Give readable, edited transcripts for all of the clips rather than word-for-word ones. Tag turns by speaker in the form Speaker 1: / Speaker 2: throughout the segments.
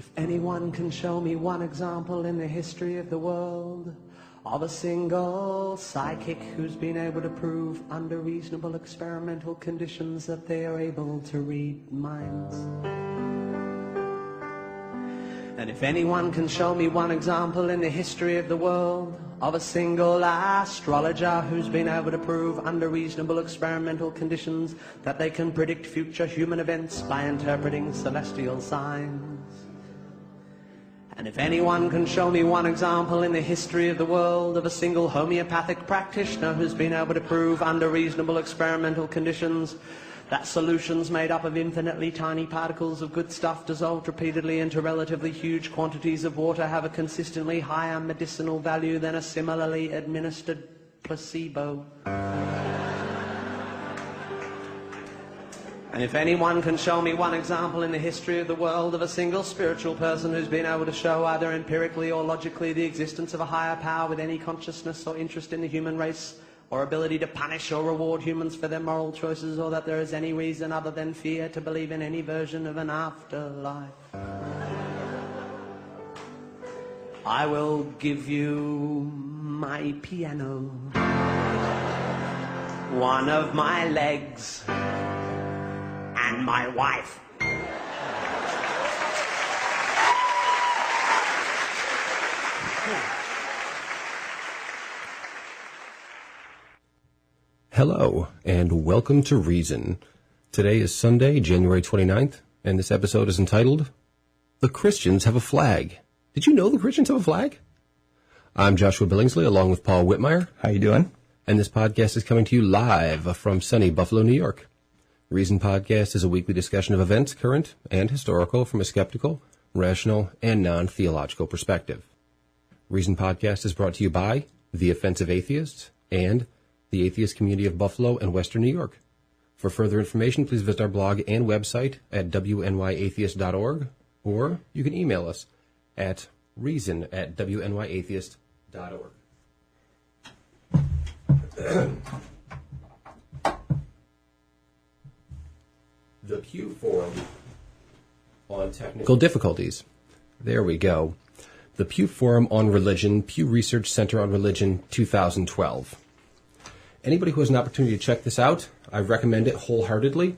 Speaker 1: If anyone can show me one example in the history of the world of a single psychic who's been able to prove under reasonable experimental conditions that they are able to read minds. And if anyone can show me one example in the history of the world of a single astrologer who's been able to prove under reasonable experimental conditions that they can predict future human events by interpreting celestial signs. And if anyone can show me one example in the history of the world of a single homeopathic practitioner who's been able to prove under reasonable experimental conditions that solutions made up of infinitely tiny particles of good stuff dissolved repeatedly into relatively huge quantities of water have a consistently higher medicinal value than a similarly administered placebo. And if anyone can show me one example in the history of the world of a single spiritual person who's been able to show either empirically or logically the existence of a higher power with any consciousness or interest in the human race, or ability to punish or reward humans for their moral choices, or that there is any reason other than fear to believe in any version of an afterlife, I will give you my piano, one of my legs, and my wife.
Speaker 2: Hello, and welcome to Reason. Today is Sunday, January 29th, and this episode is entitled, The Christians Have a Flag. Did you know the Christians have a flag? I'm Joshua Billingsley, along with Paul Whitmire.
Speaker 3: How you doing?
Speaker 2: And this podcast is coming to you live from sunny Buffalo, New York. Reason Podcast is a weekly discussion of events, current and historical, from a skeptical, rational, and non-theological perspective. Reason Podcast is brought to you by The Offensive Atheists and the atheist community of Buffalo and Western New York. For further information, please visit our blog and website at wnyatheist.org, or you can email us at reason@wnyatheist.org. The Pew Forum on Technical Difficulties. There we go. The Pew Forum on Religion, Pew Research Center on Religion, 2012. Anybody who has an opportunity to check this out, I recommend it wholeheartedly.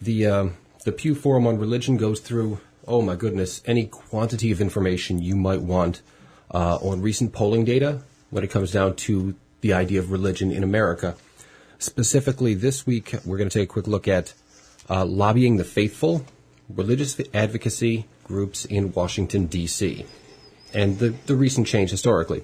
Speaker 2: The Pew Forum on Religion goes through, oh my goodness, any quantity of information you might want on recent polling data when it comes down to the idea of religion in America. Specifically, this week, we're going to take a quick look at lobbying the faithful, religious advocacy groups in Washington, D.C., and the recent change historically.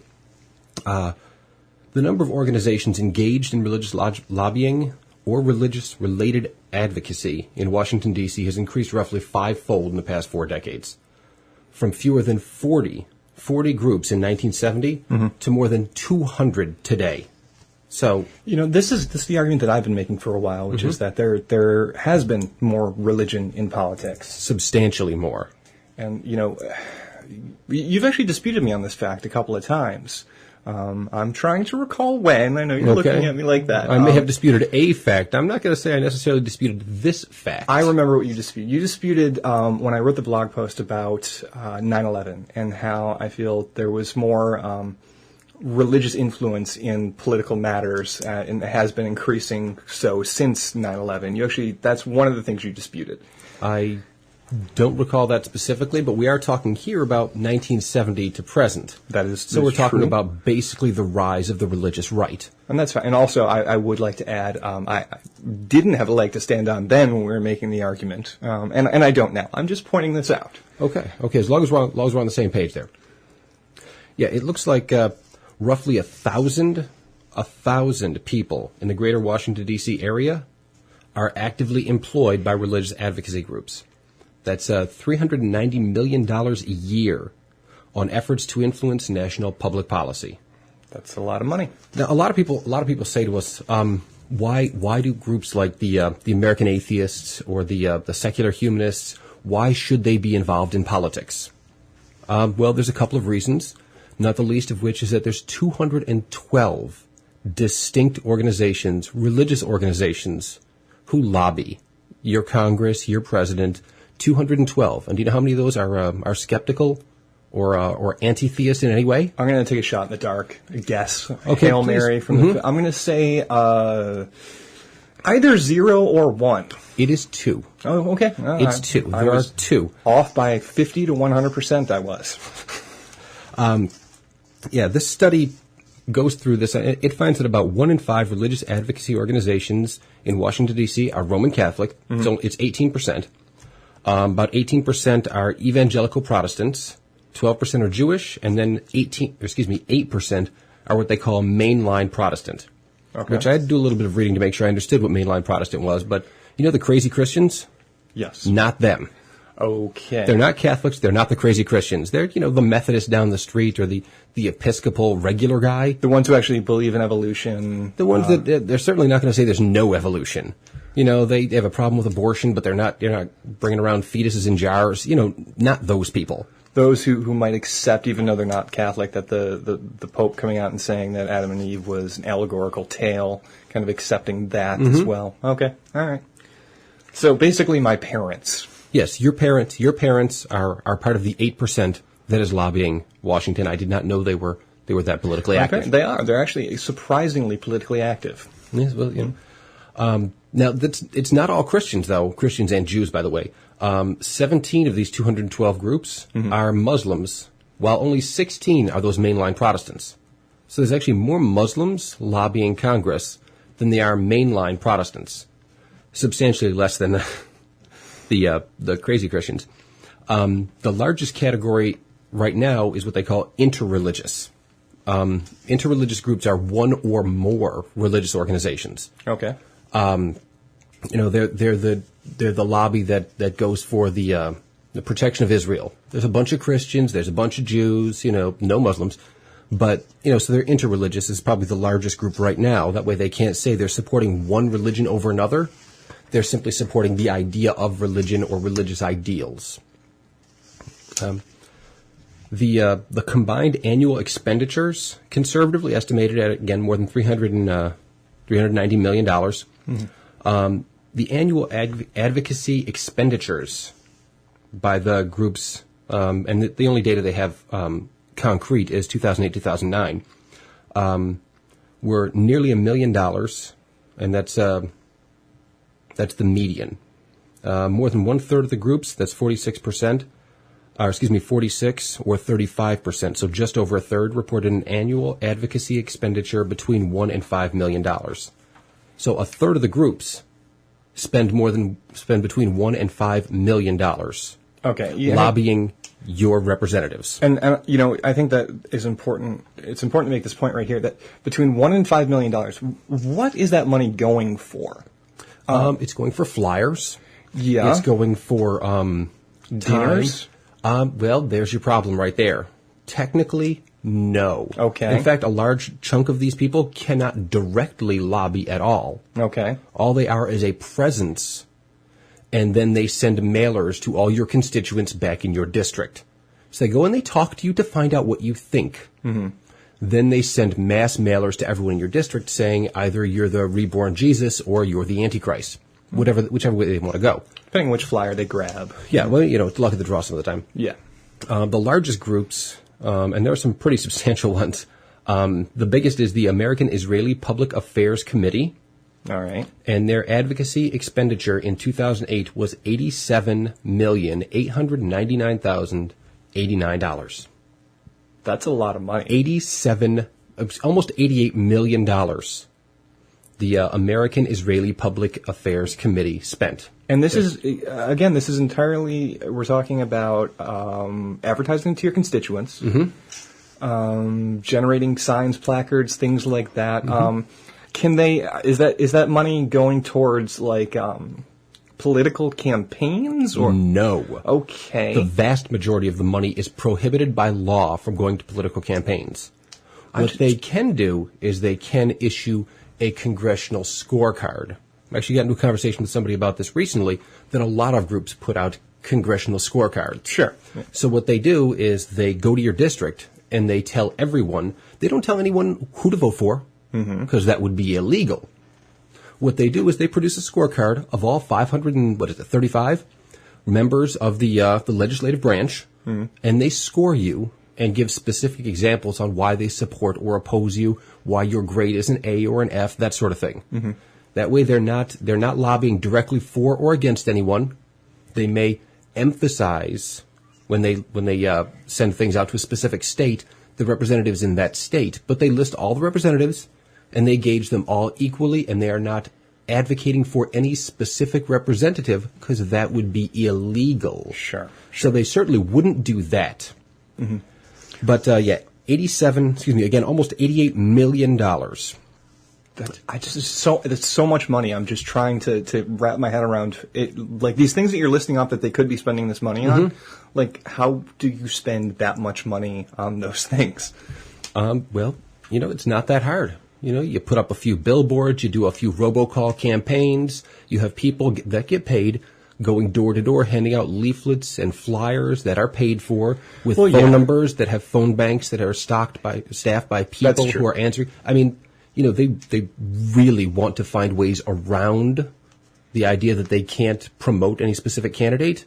Speaker 2: The number of organizations engaged in religious lobbying or religious-related advocacy in Washington, D.C. has increased roughly fivefold in the past 4 decades, from fewer than 40 groups in 1970 to more than 200 today. So,
Speaker 3: this is the argument that I've been making for a while, which is that there has been more religion in politics,
Speaker 2: substantially more.
Speaker 3: And you've actually disputed me on this fact a couple of times. I'm trying to recall when. I know you're looking at me like that.
Speaker 2: I may have disputed a fact. I'm not going to say I necessarily disputed this fact.
Speaker 3: I remember what you disputed. You disputed when I wrote the blog post about 9/11 and how I feel there was more religious influence in political matters, and it has been increasing so since 9/11. That's one of the things you disputed.
Speaker 2: I don't recall that specifically, but we are talking here about 1970 to present. So we're talking about basically the rise of the religious right.
Speaker 3: And that's fine. And also, I would like to add, I didn't have a leg to stand on then when we were making the argument, and I don't now. I'm just pointing this out.
Speaker 2: Okay. As long as we're on the same page there. Yeah, it looks like roughly 1,000 people in the greater Washington, D.C. area are actively employed by religious advocacy groups. That's $390 million a year on efforts to influence national public policy.
Speaker 3: That's a lot of money.
Speaker 2: Now, a lot of people say to us, why do groups like the American Atheists or the secular humanists, why should they be involved in politics? Well, there's a couple of reasons, not the least of which is that there's 212 distinct organizations, religious organizations, who lobby your Congress, your president, 212. And do you know how many of those are skeptical or anti-theist in any way?
Speaker 3: I'm going to take a shot in the dark. A guess.
Speaker 2: Okay,
Speaker 3: Hail
Speaker 2: please.
Speaker 3: Mary from I'm going to say either 0 or 1.
Speaker 2: It is 2.
Speaker 3: Oh, okay.
Speaker 2: It's 2. There are 2.
Speaker 3: Off by 50 to 100%, I was.
Speaker 2: Yeah, this study goes through this. It finds that about 1 in 5 religious advocacy organizations in Washington, D.C. are Roman Catholic. So it's 18%. About 18% are evangelical Protestants. 12% are Jewish, and then 8% are what they call mainline Protestant.
Speaker 3: Okay.
Speaker 2: Which I had to do a little bit of reading to make sure I understood what mainline Protestant was. But you know the crazy Christians?
Speaker 3: Yes.
Speaker 2: Not them.
Speaker 3: Okay.
Speaker 2: They're not Catholics. They're not the crazy Christians. They're, the Methodist down the street or the Episcopal regular guy.
Speaker 3: The ones who actually believe in evolution.
Speaker 2: The ones that they're certainly not going to say there's no evolution. They have a problem with abortion, but they're not bringing around fetuses in jars. Not those people.
Speaker 3: Those who might accept, even though they're not Catholic, that the Pope coming out and saying that Adam and Eve was an allegorical tale, kind of accepting that as well. Okay. All right. So basically my parents.
Speaker 2: Yes, your parents are part of the 8% that is lobbying Washington. I did not know they were that politically active.
Speaker 3: They are. They're actually surprisingly politically active.
Speaker 2: Yes, well, now it's not all Christians though. Christians and Jews, by the way. 17 of these 212 groups are Muslims, while only 16 are those mainline Protestants. So there's actually more Muslims lobbying Congress than there are mainline Protestants. Substantially less than the crazy Christians. The largest category right now is what they call interreligious. Interreligious groups are one or more religious organizations.
Speaker 3: Okay.
Speaker 2: They're the lobby that goes for the protection of Israel. There's a bunch of Christians, there's a bunch of Jews, no Muslims, but so they're interreligious is probably the largest group right now. That way they can't say they're supporting one religion over another. They're simply supporting the idea of religion or religious ideals. The combined annual expenditures, conservatively estimated at, again, more than $390 million. The annual advocacy expenditures by the groups, and the only data they have concrete is 2008-2009, were nearly $1 million, and that's the median. More than 1/3 of the groups, that's 46%, 46 or 35%, so just over a third, reported an annual advocacy expenditure between $1 and $5 million. So a third of the groups spend between $1 and $5 million.
Speaker 3: Okay.
Speaker 2: Lobbying your representatives.
Speaker 3: And I think that is important. It's important to make this point right here that between $1 and $5 million, what is that money going for?
Speaker 2: It's going for flyers.
Speaker 3: Yeah.
Speaker 2: It's going for
Speaker 3: dinners.
Speaker 2: Well, there's your problem right there. Technically, no.
Speaker 3: Okay.
Speaker 2: In fact, a large chunk of these people cannot directly lobby at all.
Speaker 3: Okay.
Speaker 2: All they are is a presence, and then they send mailers to all your constituents back in your district. So they go and they talk to you to find out what you think. Mm-hmm. Then they send mass mailers to everyone in your district saying either you're the reborn Jesus or you're the Antichrist, whichever way they want to go.
Speaker 3: Depending on which flyer they grab.
Speaker 2: Yeah, well, it's luck of the draw some of the time.
Speaker 3: Yeah.
Speaker 2: The largest groups, and there are some pretty substantial ones, the biggest is the American Israeli Public Affairs Committee.
Speaker 3: All right.
Speaker 2: And their advocacy expenditure in 2008 was $87,899,089.
Speaker 3: That's a lot of money.
Speaker 2: Almost $88 million. The American Israeli Public Affairs Committee spent.
Speaker 3: And this is entirely, we're talking about advertising to your constituents, generating signs, placards, things like that. Is that money going towards political campaigns or
Speaker 2: no?
Speaker 3: Okay.
Speaker 2: The vast majority of the money is prohibited by law from going to political campaigns. What they can do is they can issue a congressional scorecard. I actually got into a conversation with somebody about this recently, that a lot of groups put out congressional scorecards.
Speaker 3: Sure.
Speaker 2: So what they do is they go to your district and they tell everyone, they don't tell anyone who to vote for, because that would be illegal. What they do is they produce a scorecard of all 535 members of the legislative branch, and they score you and give specific examples on why they support or oppose you, why your grade is an A or an F, that sort of thing. Mm-hmm. That way, they're not lobbying directly for or against anyone. They may emphasize when they send things out to a specific state, the representatives in that state, but they list all the representatives and they gauge them all equally, and they are not advocating for any specific representative because that would be illegal.
Speaker 3: Sure.
Speaker 2: So they certainly wouldn't do that. Mm-hmm. But almost $88 million.
Speaker 3: That's so much money. I'm just trying to wrap my head around it. Like these things that you're listing off that they could be spending this money on. Like, how do you spend that much money on those things?
Speaker 2: Well, it's not that hard. You put up a few billboards, you do a few robocall campaigns, you have people that get paid going door to door, handing out leaflets and flyers that are paid for with phone numbers that have phone banks that are staffed by people who are answering. I mean, they really want to find ways around the idea that they can't promote any specific candidate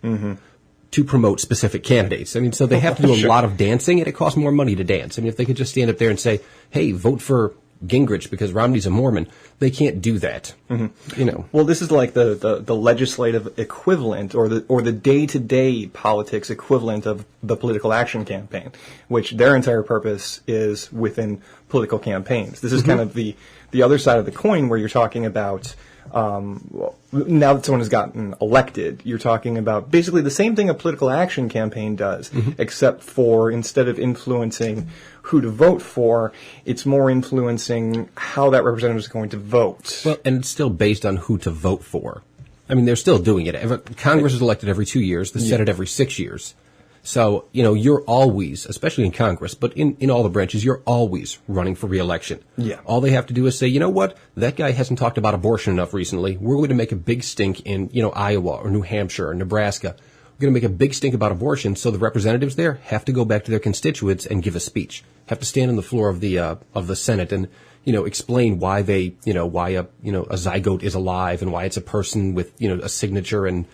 Speaker 2: to promote specific candidates. I mean, so they have to do a lot of dancing, and it costs more money to dance. I mean, if they could just stand up there and say, hey, vote for Gingrich because Romney's a Mormon, they can't do that.
Speaker 3: Well, this is like the legislative equivalent or the day-to-day politics equivalent of the political action campaign, which their entire purpose is within political campaigns. This is kind of the other side of the coin where you're talking about now that someone has gotten elected, you're talking about basically the same thing a political action campaign does, except for instead of influencing who to vote for, it's more influencing how that representative is going to vote.
Speaker 2: Well, and it's still based on who to vote for. I mean, they're still doing it. Congress is elected every 2 years, the Senate every 6 years. So, you're always, especially in Congress, but in all the branches, you're always running for re-election.
Speaker 3: Yeah.
Speaker 2: All they have to do is say, you know what, that guy hasn't talked about abortion enough recently. We're going to make a big stink in, Iowa or New Hampshire or Nebraska. We're going to make a big stink about abortion, so the representatives there have to go back to their constituents and give a speech, have to stand on the floor of the Senate and, explain why they, why a zygote is alive and why it's a person with, a signature and,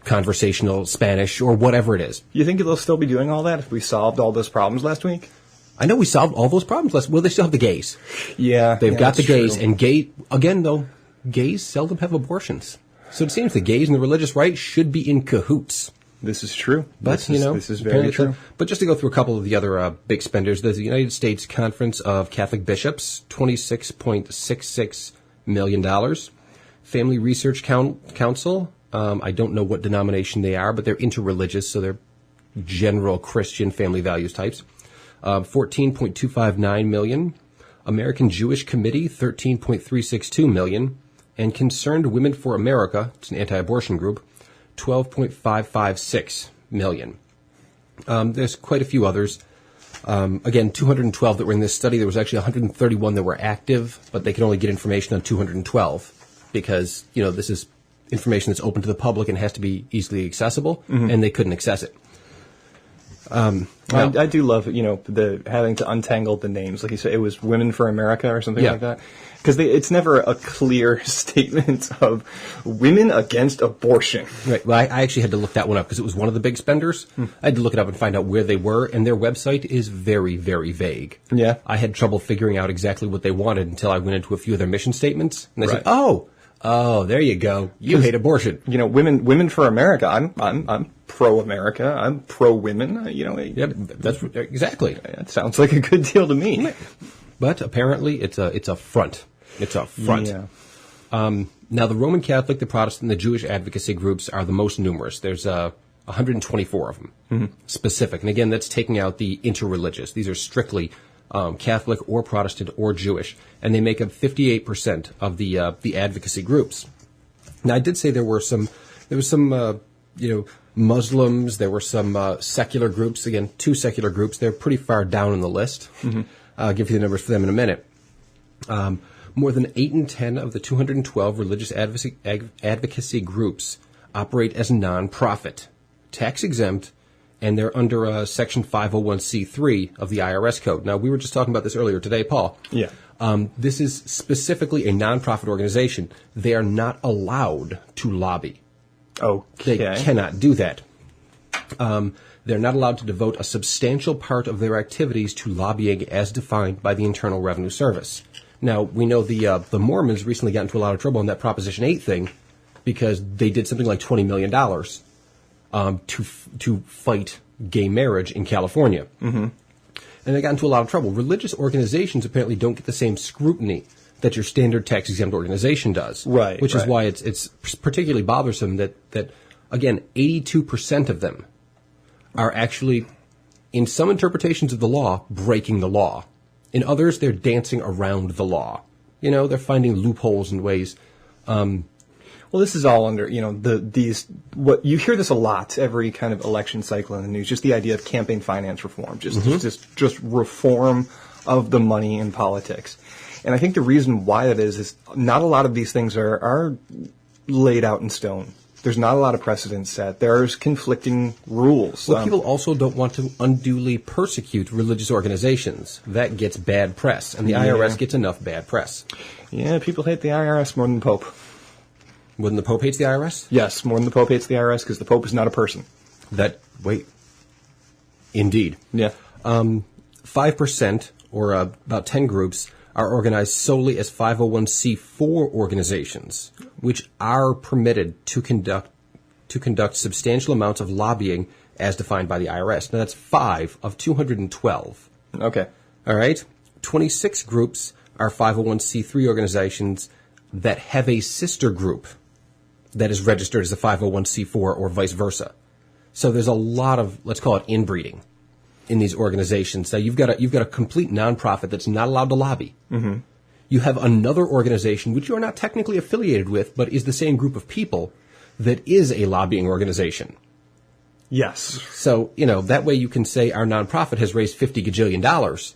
Speaker 2: conversational Spanish or whatever it is.
Speaker 3: You think they'll still be doing all that if we solved all those problems last week?
Speaker 2: I know we solved all those problems last week. Well, they still have the gays.
Speaker 3: Yeah.
Speaker 2: They've got the gays. True. And gays seldom have abortions. So it seems the gays and the religious right should be in cahoots.
Speaker 3: This is true.
Speaker 2: But,
Speaker 3: this is very true.
Speaker 2: But just to go through a couple of the other big spenders, there's the United States Conference of Catholic Bishops, $26.66 million. Family Research Council, I don't know what denomination they are, but they're interreligious, so they're general Christian family values types. $14.259 million. American Jewish Committee, $13.362 million. And Concerned Women for America, it's an anti-abortion group, $12.556 million. There's quite a few others. Again, 212 that were in this study. There was actually 131 that were active, but they could only get information on 212 because, this is information that's open to the public and has to be easily accessible, and they couldn't access it.
Speaker 3: I do love, the having to untangle the names. Like you said, it was Women for America or something like that. Because it's never a clear statement of women against abortion.
Speaker 2: Right. Well, I actually had to look that one up because it was one of the big spenders. I had to look it up and find out where they were, and their website is very, very vague.
Speaker 3: Yeah.
Speaker 2: I had trouble figuring out exactly what they wanted until I went into a few of their mission statements, and they said, "Oh, there you go. You hate abortion."
Speaker 3: Women for America. I'm pro-America. I'm pro-women.
Speaker 2: Yep, that's exactly.
Speaker 3: That sounds like a good deal to me.
Speaker 2: But apparently, it's a front. It's a front.
Speaker 3: Yeah.
Speaker 2: Now, the Roman Catholic, the Protestant, and the Jewish advocacy groups are the most numerous. There's 124 of them, specific. And again, that's taking out the interreligious. These are strictly Catholic or Protestant or Jewish, and they make up 58% of the advocacy groups. Now, I did say there was some Muslims. There were some secular groups. Again, 2 secular groups. They're pretty far down on the list. I'll give you the numbers for them in a minute. More than 8 in 10 of the 212 religious advocacy groups operate as non-profit, tax-exempt, and they're under Section 501c3 of the IRS code. Now, we were just talking about this earlier today, Paul.
Speaker 3: Yeah.
Speaker 2: This is specifically a non-profit organization. They are not allowed to lobby.
Speaker 3: Okay.
Speaker 2: They cannot do that. They're not allowed to devote a substantial part of their activities to lobbying as defined by the Internal Revenue Service. Now, we know the Mormons recently got into a lot of trouble on that Proposition 8 thing because they did something like $20 million to fight gay marriage in California. Mm-hmm. And they got into a lot of trouble. Religious organizations apparently don't get the same scrutiny that your standard tax-exempt organization does.
Speaker 3: Right.
Speaker 2: Which is why it's particularly bothersome that, again, 82% of them are actually, in some interpretations of the law, breaking the law. In others, they're dancing around the law. You know, they're finding loopholes and ways.
Speaker 3: Well, this is all under, what you hear this a lot every kind of election cycle in the news, just the idea of campaign finance reform, just reform of the money in politics. And I think the reason why that is not a lot of these things are laid out in stone. There's not a lot of precedent set. There's conflicting rules.
Speaker 2: Well, people also don't want to unduly persecute religious organizations. That gets bad press, and the IRS gets enough bad press.
Speaker 3: Yeah, people hate the IRS more than the Pope.
Speaker 2: More than the Pope hates the IRS?
Speaker 3: Yes, more than the Pope hates the IRS because the Pope is not a person.
Speaker 2: Indeed.
Speaker 3: Yeah.
Speaker 2: 5%, or about 10 groups, are organized solely as 501c4 organizations, which are permitted to conduct substantial amounts of lobbying as defined by the IRS. Now, that's 5 of 212.
Speaker 3: Okay.
Speaker 2: All right? 26 groups are 501c3 organizations that have a sister group that is registered as a 501c4 or vice versa. So there's a lot of, let's call it, inbreeding in these organizations. Now, you've got a complete nonprofit that's not allowed to lobby. Mm-hmm. You have another organization which you are not technically affiliated with, but is the same group of people that is a lobbying organization.
Speaker 3: Yes.
Speaker 2: So, that way you can say our nonprofit has raised $50 gajillion,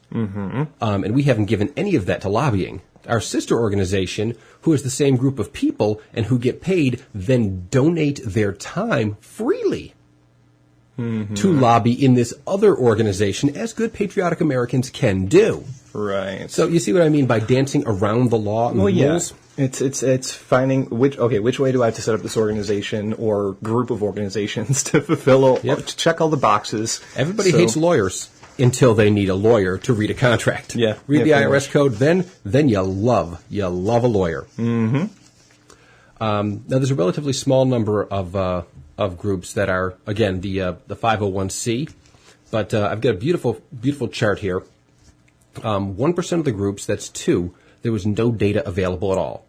Speaker 2: and we haven't given any of that to lobbying. Our sister organization, who is the same group of people and who get paid, then donate their time freely to lobby in this other organization, as good patriotic Americans can do.
Speaker 3: Right.
Speaker 2: So you see what I mean by dancing around the law and the rules?
Speaker 3: It's finding which way do I have to set up this organization or group of organizations to fulfill to check all the boxes.
Speaker 2: Everybody hates lawyers until they need a lawyer to read a contract.
Speaker 3: Yeah.
Speaker 2: Read the IRS code, then you love a lawyer. Mm-hmm. Now there's a relatively small number of groups that are, again, the 501c, but I've got a beautiful chart here. 1% of the groups, that's 2, there was no data available at all.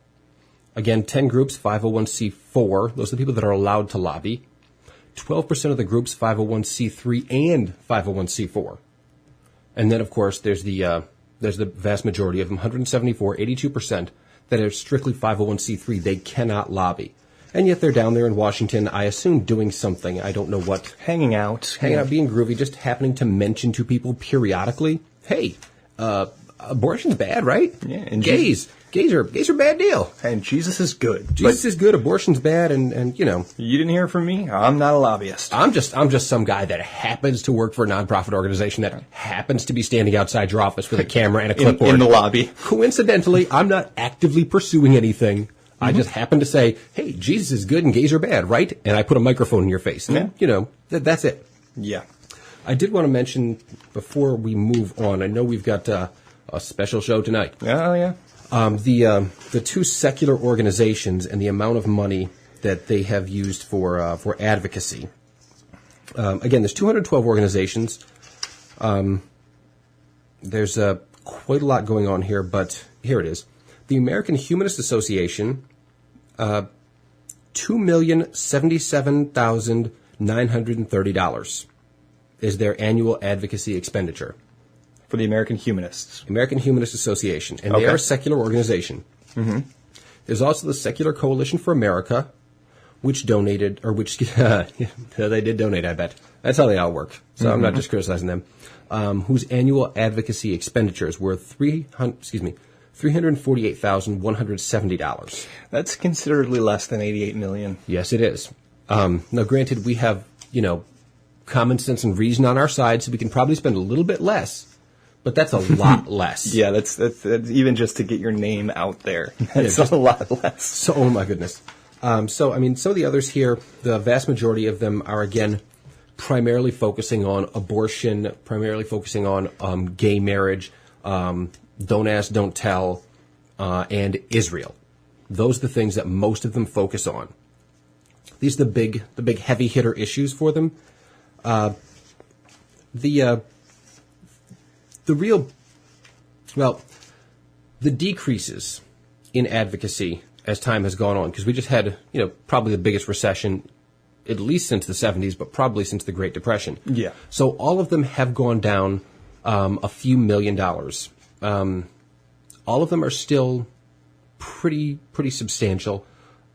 Speaker 2: Again, 10 groups, 501c4, those are the people that are allowed to lobby. 12% of the groups, 501c3 and 501c4. And then, of course, there's the vast majority of them, 174, 82%, that are strictly 501c3. They cannot lobby. And yet they're down there in Washington, I assume, doing something. I don't know what.
Speaker 3: Hanging out,
Speaker 2: being groovy, just happening to mention to people periodically, hey, abortion's bad, right?
Speaker 3: Yeah. And
Speaker 2: gays are a bad deal.
Speaker 3: And Jesus is good.
Speaker 2: Jesus is good, abortion's bad, and
Speaker 3: You didn't hear from me? I'm not a lobbyist.
Speaker 2: I'm just some guy that happens to work for a nonprofit organization that happens to be standing outside your office with a camera and a clipboard.
Speaker 3: In the lobby.
Speaker 2: Coincidentally, I'm not actively pursuing anything. I just happen to say, hey, Jesus is good and gays are bad, right? And I put a microphone in your face. And, that's it.
Speaker 3: Yeah.
Speaker 2: I did want to mention, before we move on, I know we've got a special show tonight.
Speaker 3: Oh, yeah.
Speaker 2: The 2 secular organizations and the amount of money that they have used for advocacy. Again, there's 212 organizations. There's quite a lot going on here, but here it is. The American Humanist Association, $2,077,930 is their annual advocacy expenditure.
Speaker 3: For the American Humanists.
Speaker 2: American Humanist Association. And they are a secular organization. Mm-hmm. There's also the Secular Coalition for America, which donated, or which, they did donate, I bet. That's how they all work. So I'm not just criticizing them. Whose annual advocacy expenditures were $348,170.
Speaker 3: That's considerably less than $88 million.
Speaker 2: Yes, it is. Now, granted, we have, common sense and reason on our side, so we can probably spend a little bit less. But that's a lot less.
Speaker 3: Yeah, that's even just to get your name out there. That's a lot less.
Speaker 2: So, oh my goodness. So, I mean, some of the others here, the vast majority of them are, again, primarily focusing on abortion, primarily focusing on gay marriage, don't ask, don't tell, and Israel. Those are the things that most of them focus on. These are the big heavy hitter issues for them. The decreases in advocacy as time has gone on, because we just had, probably the biggest recession, at least since the 70s, but probably since the Great Depression.
Speaker 3: Yeah.
Speaker 2: So all of them have gone down a few $1 million. All of them are still pretty substantial.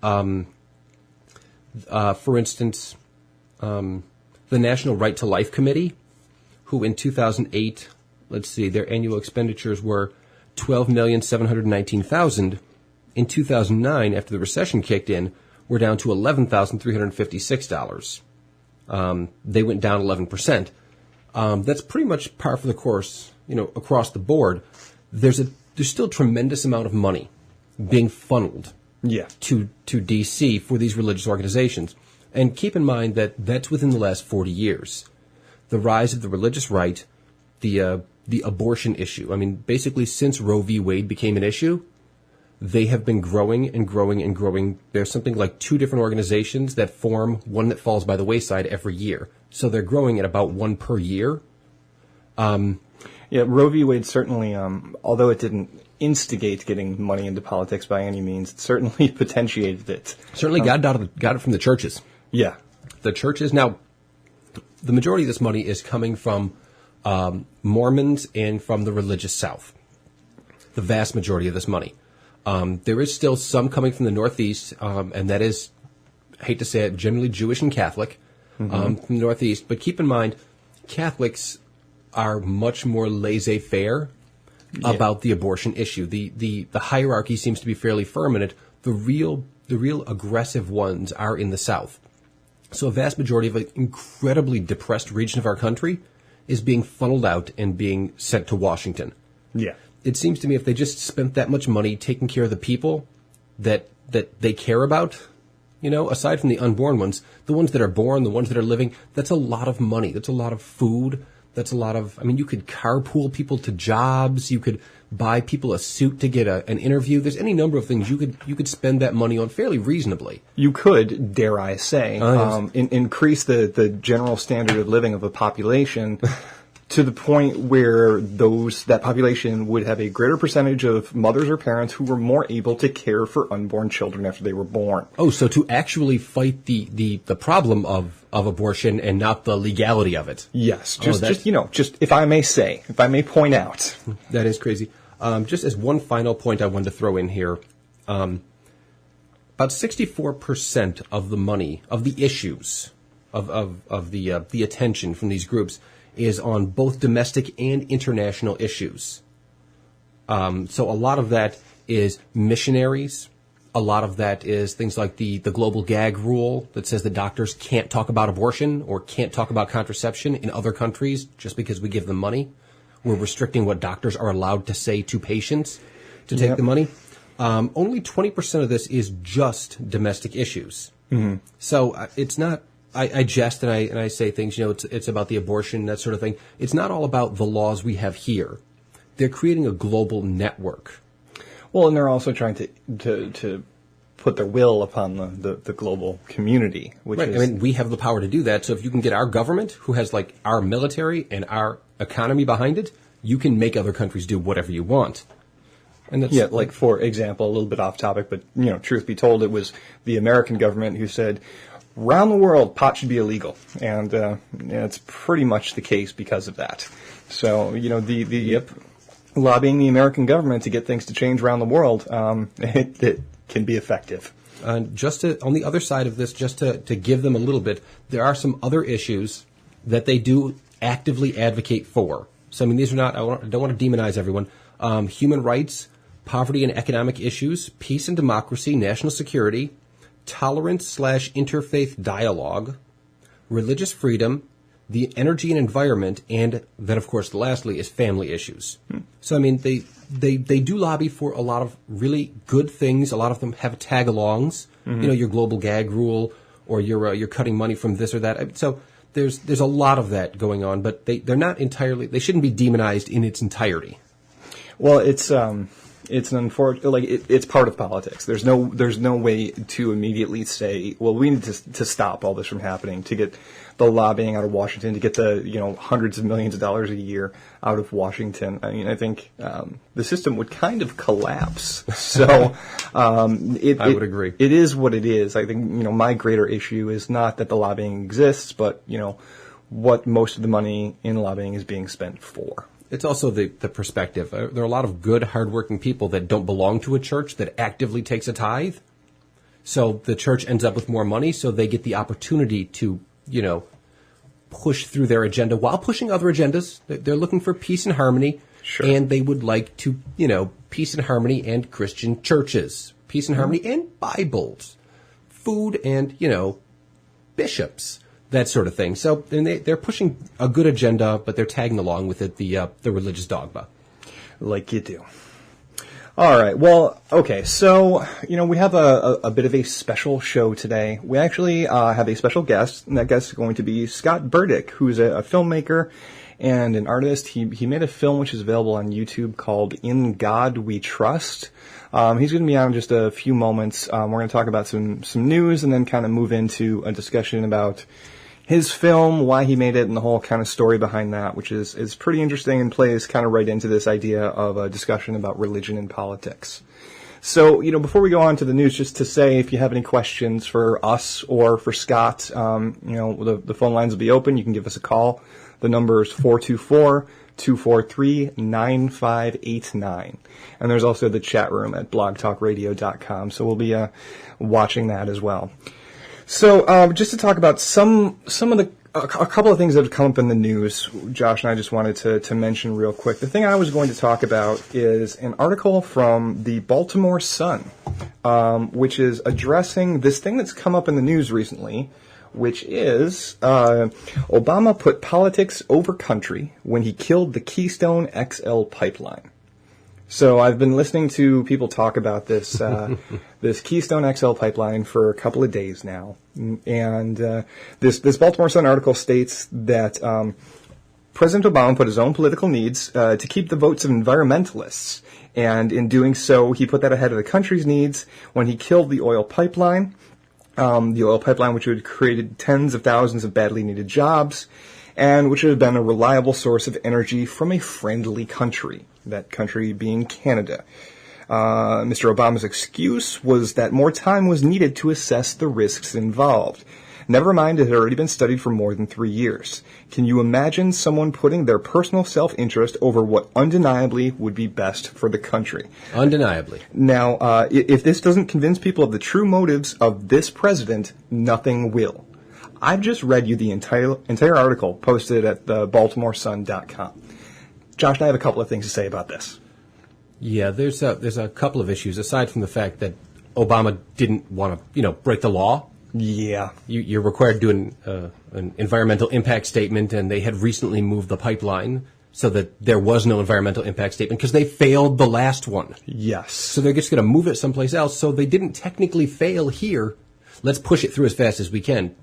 Speaker 2: For instance, the National Right to Life Committee, who in 2008, their annual expenditures were $12,719,000. In 2009, after the recession kicked in, we're down to $11,356. They went down 11%. That's pretty much par for the course, across the board. There's still a tremendous amount of money being funneled to D.C. for these religious organizations. And keep in mind that that's within the last 40 years. The rise of the religious right, the abortion issue. I mean, basically since Roe v. Wade became an issue, they have been growing and growing and growing. There's something like 2 different organizations that form one that falls by the wayside every year. So they're growing at about 1 per year.
Speaker 3: Roe v. Wade certainly, although it didn't instigate getting money into politics by any means, it certainly potentiated it.
Speaker 2: Certainly got it from the churches.
Speaker 3: Yeah.
Speaker 2: The churches. Now, the majority of this money is coming from Mormons and from the religious South. The vast majority of this money. There is still some coming from the Northeast, and that is, I hate to say it, generally Jewish and Catholic from the Northeast. But keep in mind, Catholics are much more laissez-faire about the abortion issue. The hierarchy seems to be fairly firm in it. The real aggressive ones are in the South. So a vast majority of an incredibly depressed region of our country is being funneled out and being sent to Washington.
Speaker 3: Yeah.
Speaker 2: It seems to me if they just spent that much money taking care of the people that they care about, aside from the unborn ones, the ones that are born, the ones that are living, that's a lot of money. That's a lot of food. That's a lot of, you could carpool people to jobs. You could buy people a suit to get an interview. There's any number of things you could spend that money on fairly reasonably.
Speaker 3: You could, dare I say, increase the general standard of living of a population to the point where that population would have a greater percentage of mothers or parents who were more able to care for unborn children after they were born.
Speaker 2: Oh, so to actually fight the problem of abortion and not the legality of it.
Speaker 3: Yes, just if I may point out.
Speaker 2: That is crazy. Just as one final point I wanted to throw in here, about 64% of the money, of the issues, of the attention from these groups is on both domestic and international issues. So a lot of that is missionaries. A lot of that is things like the global gag rule that says the doctors can't talk about abortion or can't talk about contraception in other countries just because we give them money. We're restricting what doctors are allowed to say to patients to take the money. Only 20% of this is just domestic issues. Mm-hmm. So it's not... I jest and I say things, it's about the abortion, that sort of thing. It's not all about the laws we have here. They're creating a global network.
Speaker 3: Well, and they're also trying to put their will upon the global community. Which
Speaker 2: right.
Speaker 3: is,
Speaker 2: we have the power to do that. So if you can get our government, who has our military and our economy behind it, you can make other countries do whatever you want. And that's,
Speaker 3: for example, a little bit off topic, but truth be told, it was the American government who said, around the world, pot should be illegal, and it's pretty much the case because of that. So, lobbying the American government to get things to change around the world, it can be effective.
Speaker 2: On the other side of this, just to give them a little bit, there are some other issues that they do actively advocate for. So, these are not, I don't want to demonize everyone. Human rights, poverty and economic issues, peace and democracy, national security, tolerance/interfaith dialogue, religious freedom, the energy and environment, and then, of course, lastly is family issues. So, they do lobby for a lot of really good things. A lot of them have tag-alongs. your global gag rule, or you're cutting money from this or that. So there's a lot of that going on, but they're not entirely. They shouldn't be demonized in its entirety.
Speaker 3: Well, it's an unfortunate, it's part of politics. There's no way to immediately say, well, we need to stop all this from happening, to get the lobbying out of Washington, to get the hundreds of millions of dollars a year out of Washington. I mean, I think the system would kind of collapse. So I
Speaker 2: would agree.
Speaker 3: It is what it is. I think my greater issue is not that the lobbying exists, but what most of the money in lobbying is being spent for.
Speaker 2: It's also the perspective. There are a lot of good, hardworking people that don't belong to a church that actively takes a tithe. So the church ends up with more money, so they get the opportunity to, push through their agenda while pushing other agendas. They're looking for peace and harmony.
Speaker 3: Sure.
Speaker 2: And they would like to, peace and harmony and Christian churches. Peace and harmony and Bibles. Food and, bishops. That sort of thing. So they're pushing a good agenda, but they're tagging along with it, the religious dogma.
Speaker 3: Like you do. All right. Well, okay. So, we have a bit of a special show today. We actually have a special guest, and that guest is going to be Scott Burdick, who's a filmmaker and an artist. He made a film which is available on YouTube called In God We Trust. He's going to be on in just a few moments. We're going to talk about some news and then kind of move into a discussion about his film, why he made it, and the whole kind of story behind that, which is pretty interesting and plays kind of right into this idea of a discussion about religion and politics. So, before we go on to the news, just to say, if you have any questions for us or for Scott, the phone lines will be open. You can give us a call. The number is 424-243-9589. And there's also the chat room at blogtalkradio.com. So we'll be watching that as well. So just to talk about a couple of things that have come up in the news, Josh and I just wanted to mention real quick. The thing I was going to talk about is an article from the Baltimore Sun, which is addressing this thing that's come up in the news recently, which is Obama put politics over country when he killed the Keystone XL Pipeline. So I've been listening to people talk about this this Keystone XL Pipeline for a couple of days now, and this Baltimore Sun article states that President Obama put his own political needs to keep the votes of environmentalists, and in doing so, he put that ahead of the country's needs when he killed the oil pipeline. The oil pipeline, which would have created tens of thousands of badly needed jobs, and which would have been a reliable source of energy from a friendly country, that country being Canada. Mr. Obama's excuse was that more time was needed to assess the risks involved. Never mind, it had already been studied for more than 3 years. Can you imagine someone putting their personal self-interest over what undeniably would be best for the country?
Speaker 2: Undeniably.
Speaker 3: Now, if this doesn't convince people of the true motives of this president, nothing will. I've just read you the entire article posted at the BaltimoreSun.com. Josh and I have a couple of things to say about this.
Speaker 2: Yeah, there's a couple of issues, aside from the fact that Obama didn't want to, break the law.
Speaker 3: Yeah.
Speaker 2: You're required to do an environmental impact statement, and they had recently moved the pipeline so that there was no environmental impact statement because they failed the last one.
Speaker 3: Yes.
Speaker 2: So they're just going to move it someplace else. So they didn't technically fail here. Let's push it through as fast as we can.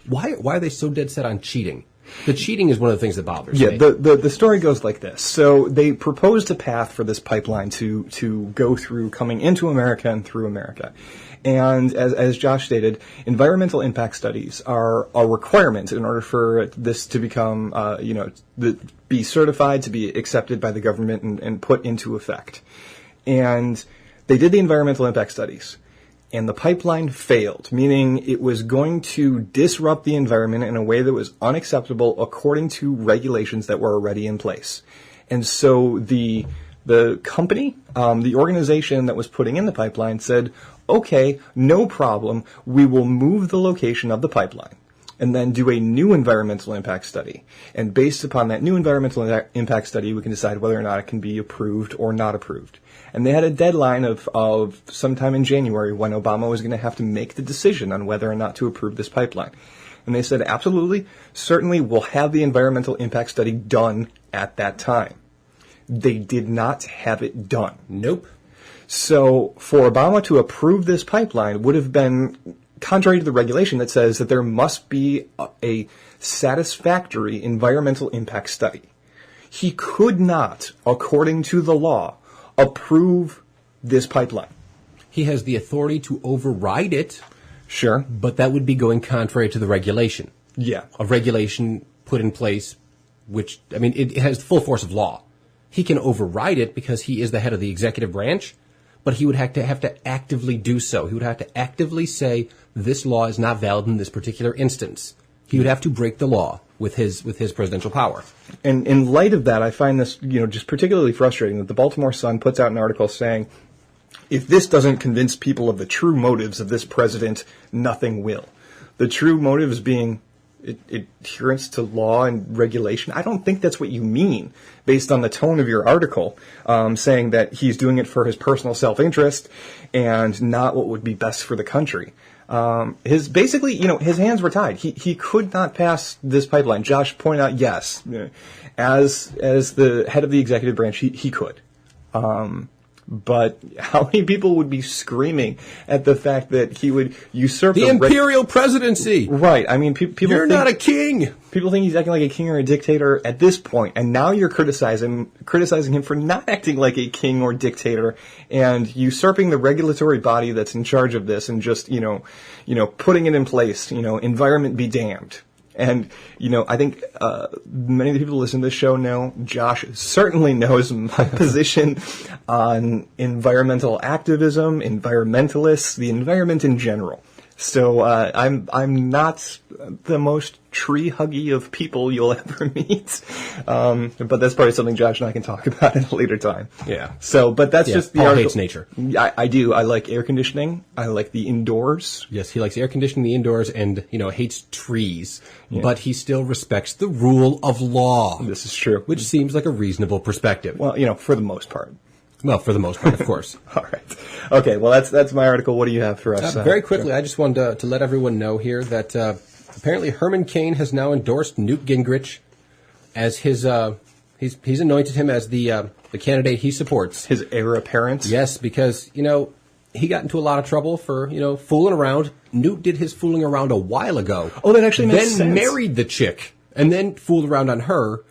Speaker 2: Why are they so dead set on cheating? The cheating is one of the things that bothers me.
Speaker 3: Yeah, the story goes like this. So they proposed a path for this pipeline to go through, coming into America and through America. And as Josh stated, environmental impact studies are a requirement in order for this to become, be certified, to be accepted by the government and put into effect. And they did the environmental impact studies. And the pipeline failed, meaning it was going to disrupt the environment in a way that was unacceptable according to regulations that were already in place. And so the company, the organization that was putting in the pipeline said, okay, no problem, we will move the location of the pipeline and then do a new environmental impact study. And based upon that new environmental impact study, we can decide whether or not it can be approved or not approved. And they had a deadline of sometime in January when Obama was going to have to make the decision on whether or not to approve this pipeline. And they said, absolutely, certainly we'll have the environmental impact study done at that time. They did not have it done.
Speaker 2: Nope.
Speaker 3: So for Obama to approve this pipeline would have been contrary to the regulation that says that there must be a satisfactory environmental impact study. He could not, according to the law, approve this pipeline.
Speaker 2: He has the authority to override it.
Speaker 3: Sure.
Speaker 2: But that would be going contrary to the regulation.
Speaker 3: Yeah.
Speaker 2: A regulation put in place, which, I mean, it has the full force of law. He can override it because he is the head of the executive branch, but he would have to actively do so. He would have to actively say, this law is not valid in this particular instance. He would have to break the law with his presidential power.
Speaker 3: And in light of that, I find this, just particularly frustrating that the Baltimore Sun puts out an article saying, if this doesn't convince people of the true motives of this president, nothing will. The true motives being adherence to law and regulation. I don't think that's what you mean based on the tone of your article, saying that he's doing it for his personal self-interest and not what would be best for the country. His hands were tied. He could not pass this pipeline. Josh pointed out, yes, as the head of the executive branch, he could. But how many people would be screaming at the fact that he would usurp
Speaker 2: the imperial presidency?
Speaker 3: Right. I mean, people
Speaker 2: You're not a king.
Speaker 3: People think he's acting like a king or a dictator at this point, and now you're criticizing him for not acting like a king or dictator and usurping the regulatory body that's in charge of this and just, putting it in place, environment be damned. And, I think many of the people who listen to this show know Josh certainly knows my position on environmental activism, environmentalists, the environment in general. So I'm not the most tree-huggy of people you'll ever meet, but that's probably something Josh and I can talk about at a later time.
Speaker 2: Yeah.
Speaker 3: So, but that's just the
Speaker 2: Paul
Speaker 3: article.
Speaker 2: Hates nature.
Speaker 3: I do. I like air conditioning. I like the indoors.
Speaker 2: Yes, he likes air conditioning, the indoors, and hates trees. Yeah. But he still respects the rule of law.
Speaker 3: This is true.
Speaker 2: Which seems like a reasonable perspective.
Speaker 3: Well, for the most part.
Speaker 2: Well, for the most part, of course.
Speaker 3: All right. Okay, well, that's my article. What do you have for us?
Speaker 2: Very quickly, I just wanted to let everyone know here that apparently Herman Cain has now endorsed Newt Gingrich as his, he's anointed him as the candidate he supports.
Speaker 3: His heir apparent?
Speaker 2: Yes, because, he got into a lot of trouble for, fooling around. Newt did his fooling around a while ago.
Speaker 3: Oh, that actually makes sense.
Speaker 2: Then married the chick, and then fooled around on her,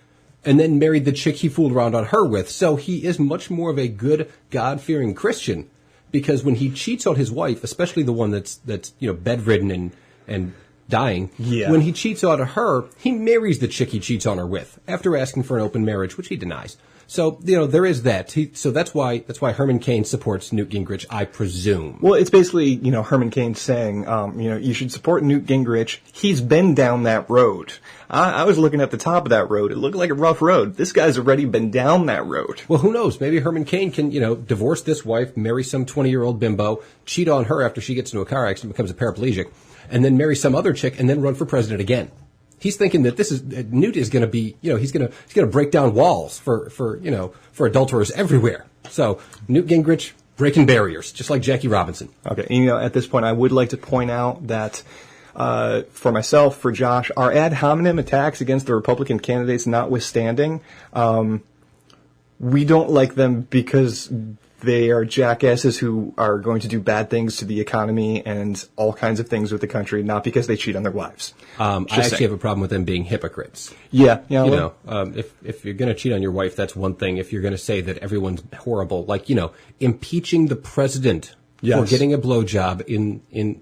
Speaker 2: and then married the chick he fooled around on her with. So he is much more of a good, God-fearing Christian, because when he cheats on his wife, especially the one that's bedridden and dying, when he cheats on her, he marries the chick he cheats on her with after asking for an open marriage, which he denies. So, there is that. So that's why Herman Cain supports Newt Gingrich, I presume.
Speaker 3: Well, it's basically, Herman Cain saying, you should support Newt Gingrich. He's been down that road. I was looking at the top of that road. It looked like a rough road. This guy's already been down that road.
Speaker 2: Well, who knows? Maybe Herman Cain can, divorce this wife, marry some 20-year-old bimbo, cheat on her after she gets into a car accident, becomes a paraplegic, and then marry some other chick and then run for president again. He's thinking that Newt is going to be, he's going to break down walls for adulterers everywhere. So Newt Gingrich breaking barriers, just like Jackie Robinson.
Speaker 3: Okay. And, at this point, I would like to point out that, for myself, for Josh, our ad hominem attacks against the Republican candidates notwithstanding, we don't like them because they are jackasses who are going to do bad things to the economy and all kinds of things with the country, not because they cheat on their wives.
Speaker 2: I actually have a problem with them being hypocrites.
Speaker 3: Yeah.
Speaker 2: If you're going to cheat on your wife, that's one thing. If you're going to say that everyone's horrible, like, impeaching the president for getting a blowjob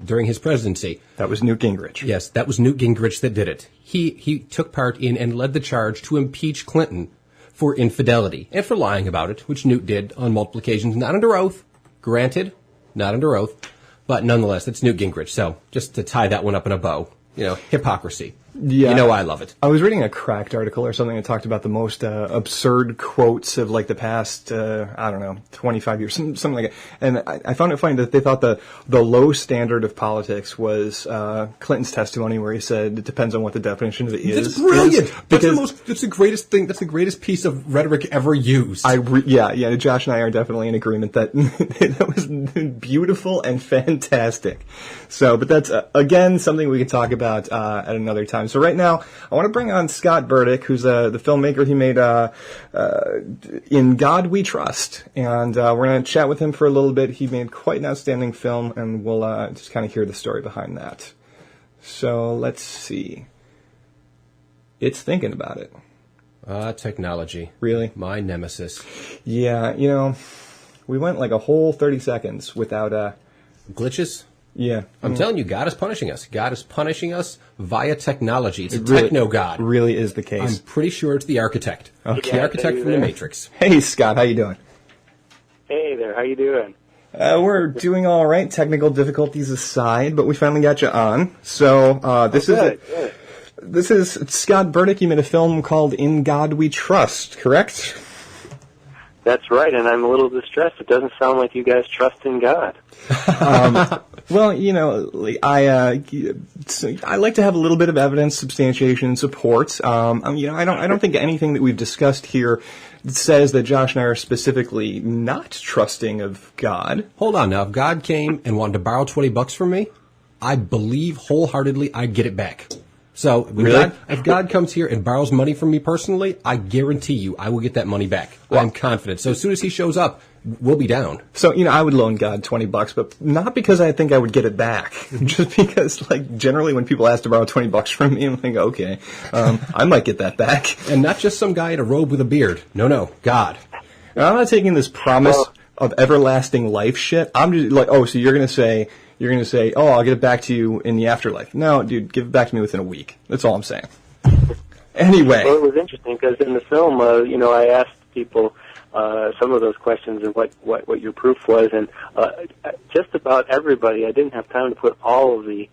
Speaker 2: during his presidency.
Speaker 3: That was Newt Gingrich.
Speaker 2: Yes, that was Newt Gingrich that did it. He took part in and led the charge to impeach Clinton for infidelity and for lying about it, which Newt did on multiple occasions, not under oath, granted, not under oath, but nonetheless, that's Newt Gingrich. So just to tie that one up in a bow, hypocrisy.
Speaker 3: Yeah.
Speaker 2: I love it.
Speaker 3: I was reading a Cracked article or something that talked about the most absurd quotes of like the past, 25 years, something like that. And I found it funny that they thought the low standard of politics was Clinton's testimony where he said it depends on what the definition of it is.
Speaker 2: That's brilliant. That's the greatest thing. That's the greatest piece of rhetoric ever used.
Speaker 3: Josh and I are definitely in agreement that that was beautiful and fantastic. So, but that's again something we can talk about at another time. time. So right now, I want to bring on Scott Burdick, who's the filmmaker. He made In God We Trust, and we're going to chat with him for a little bit. He made quite an outstanding film, and we'll just kind of hear the story behind that. So let's see. It's thinking about it.
Speaker 2: Technology.
Speaker 3: Really?
Speaker 2: My nemesis.
Speaker 3: Yeah, we went like a whole 30 seconds without...
Speaker 2: Glitches?
Speaker 3: Yeah.
Speaker 2: I'm telling you, God is punishing us. God is punishing us via technology. It's a techno-God.
Speaker 3: Really is the case.
Speaker 2: I'm pretty sure it's the architect.
Speaker 3: Okay.
Speaker 2: The architect from The Matrix.
Speaker 3: Hey, Scott, how you doing?
Speaker 4: Hey there, how you doing?
Speaker 3: We're doing all right, technical difficulties aside, but we finally got you on. So this is Scott Burdick. You made a film called In God We Trust, correct?
Speaker 4: That's right, and I'm a little distressed. It doesn't sound like you guys trust in God.
Speaker 3: Well, I like to have a little bit of evidence, substantiation, and support. I don't think anything that we've discussed here says that Josh and I are specifically not trusting of God.
Speaker 2: Hold on now. If God came and wanted to borrow $20 from me, I believe wholeheartedly I'd get it back. So
Speaker 3: really?
Speaker 2: If God comes here and borrows money from me personally, I guarantee you I will get that money back. Well, I'm confident. So as soon as he shows up, we'll be down. So,
Speaker 3: I would loan God $20, but not because I think I would get it back. Just because, generally when people ask to borrow $20 from me, I'm like, okay, I might get that back.
Speaker 2: And not just some guy in a robe with a beard. No, God.
Speaker 3: Now, I'm not taking this promise of everlasting life shit. I'm just like, so you're going to say, I'll get it back to you in the afterlife. No, dude, give it back to me within a week. That's all I'm saying. Anyway.
Speaker 4: Well, it was interesting because in the film, I asked people some of those questions and what your proof was, and just about everybody, I didn't have time to put all of the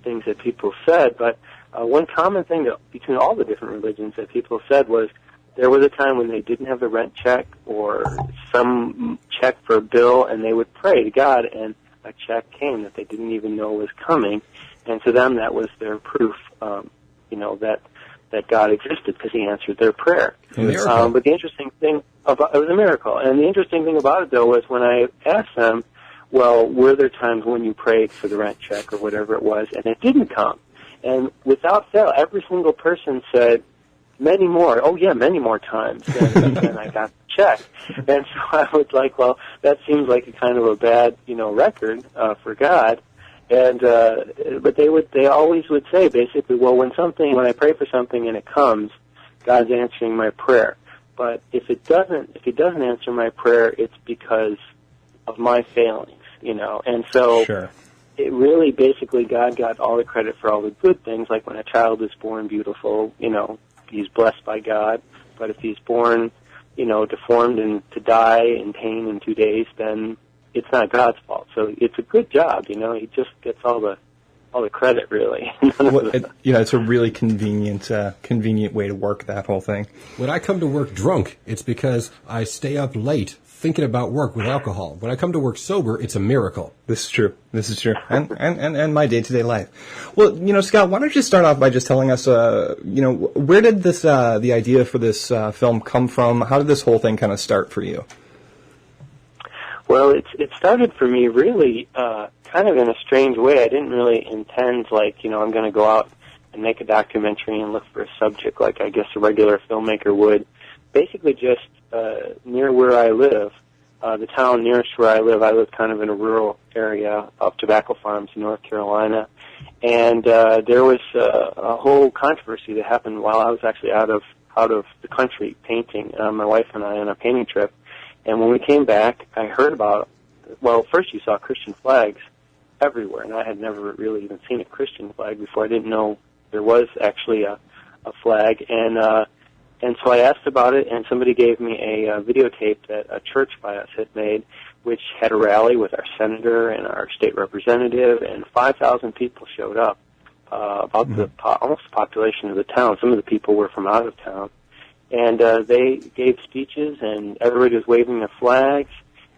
Speaker 4: things that people said, but one common thing between all the different religions that people said was there was a time when they didn't have the rent check or some check for a bill, and they would pray to God, and a check came that they didn't even know was coming, and to them that was their proof, that God existed because He answered their prayer. But the interesting thing about it was a miracle, and the interesting thing about it though was when I asked them, well, were there times when you prayed for the rent check or whatever it was, and it didn't come? And without fail, every single person said, many more. Oh yeah, many more times than I got the check. And so I was like, well, that seems like a kind of a bad, record for God. And but they always would say basically, well, when I pray for something and it comes, God's answering my prayer. But if He doesn't answer my prayer, it's because of my failings, And so
Speaker 3: sure.
Speaker 4: It really basically God got all the credit for all the good things, like when a child is born beautiful, he's blessed by God. But if he's born, deformed and to die in pain in 2 days, then it's not God's fault. So it's a good job, He just gets all the credit, really.
Speaker 3: It's a really convenient way to work that whole thing.
Speaker 2: When I come to work drunk, it's because I stay up late thinking about work with alcohol. When I come to work sober, it's a miracle.
Speaker 3: This is true. And my day-to-day life. Well, Scott, why don't you start off by just telling us, where did this the idea for this film come from? How did this whole thing kind of start for you?
Speaker 4: Well, it started for me really kind of in a strange way. I didn't really intend, I'm going to go out and make a documentary and look for a subject like I guess a regular filmmaker would. Basically just near where I live, the town nearest where I live kind of in a rural area of tobacco farms in North Carolina. And there was a whole controversy that happened while I was actually out of the country painting, my wife and I, on a painting trip. And when we came back, I heard about, first you saw Christian flags everywhere, and I had never really even seen a Christian flag before. I didn't know there was actually a flag. And so I asked about it, and somebody gave me a videotape that a church by us had made, which had a rally with our senator and our state representative, and 5,000 people showed up, about almost the population of the town. Some of the people were from out of town. And they gave speeches, and everybody was waving their flags,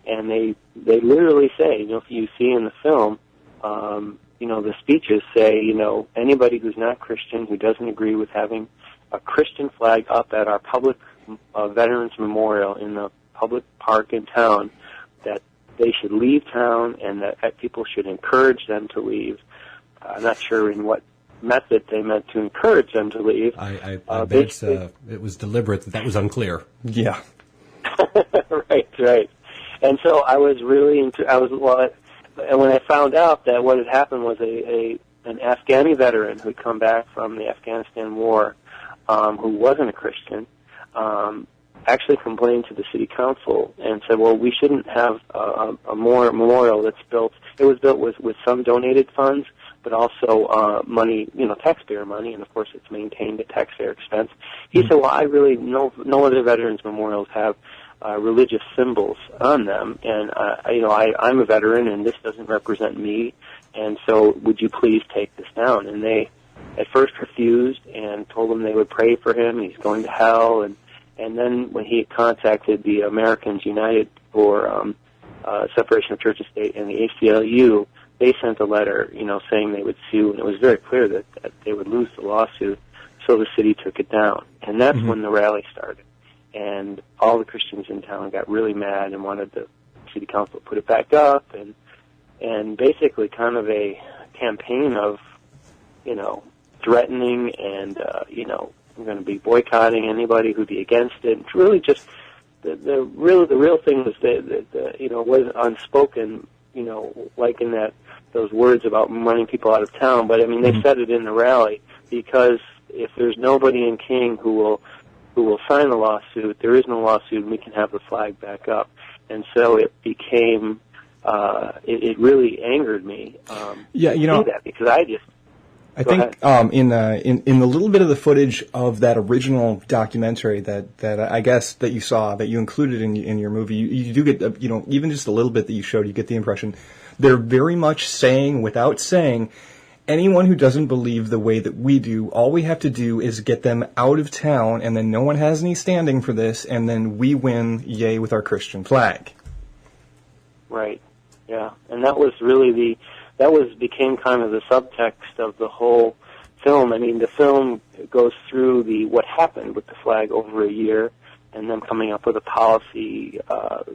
Speaker 4: and they literally say, if you see in the film, the speeches say, anybody who's not Christian, who doesn't agree with having a Christian flag up at our public Veterans Memorial in the public park in town, that they should leave town and that people should encourage them to leave. I'm not sure in what method they meant to encourage them to leave.
Speaker 2: I bet it was deliberate that was unclear.
Speaker 3: Yeah.
Speaker 4: Right. And so I was really and when I found out that what had happened was an Afghani veteran who'd come back from the Afghanistan war, who wasn't a Christian, actually complained to the city council and said, well, we shouldn't have a memorial that's built. It was built with some donated funds, but also money, taxpayer money, and of course it's maintained at taxpayer expense. He said, well, I really, no other veterans memorials have religious symbols on them, and I'm a veteran, and this doesn't represent me, and so would you please take this down? And they at first refused and told him they would pray for him. He's going to hell, and then when he had contacted the Americans United for Separation of Church and State and the ACLU, they sent a letter, saying they would sue, and it was very clear that they would lose the lawsuit, so the city took it down. And that's when the rally started. And all the Christians in town got really mad and wanted the city council to put it back up, and basically kind of a campaign of, threatening and, I'm going to be boycotting anybody who'd be against it. It's really just the real thing was that was unspoken, like in those words about running people out of town. But I mean, they said it in the rally because if there's nobody in King who will sign the lawsuit, there is no lawsuit, and we can have the flag back up. And so it became, it really angered me. To see that, because I think
Speaker 3: in the little bit of the footage of that original documentary that I guess that you saw, that you included in your movie, you do get even just a little bit that you showed, you get the impression they're very much saying without saying, anyone who doesn't believe the way that we do, all we have to do is get them out of town, and then no one has any standing for this, and then we win, yay, with our Christian flag.
Speaker 4: Right. Yeah, and that was really became kind of the subtext of the whole film. I mean, the film goes through what happened with the flag over a year, and them coming up with a policy,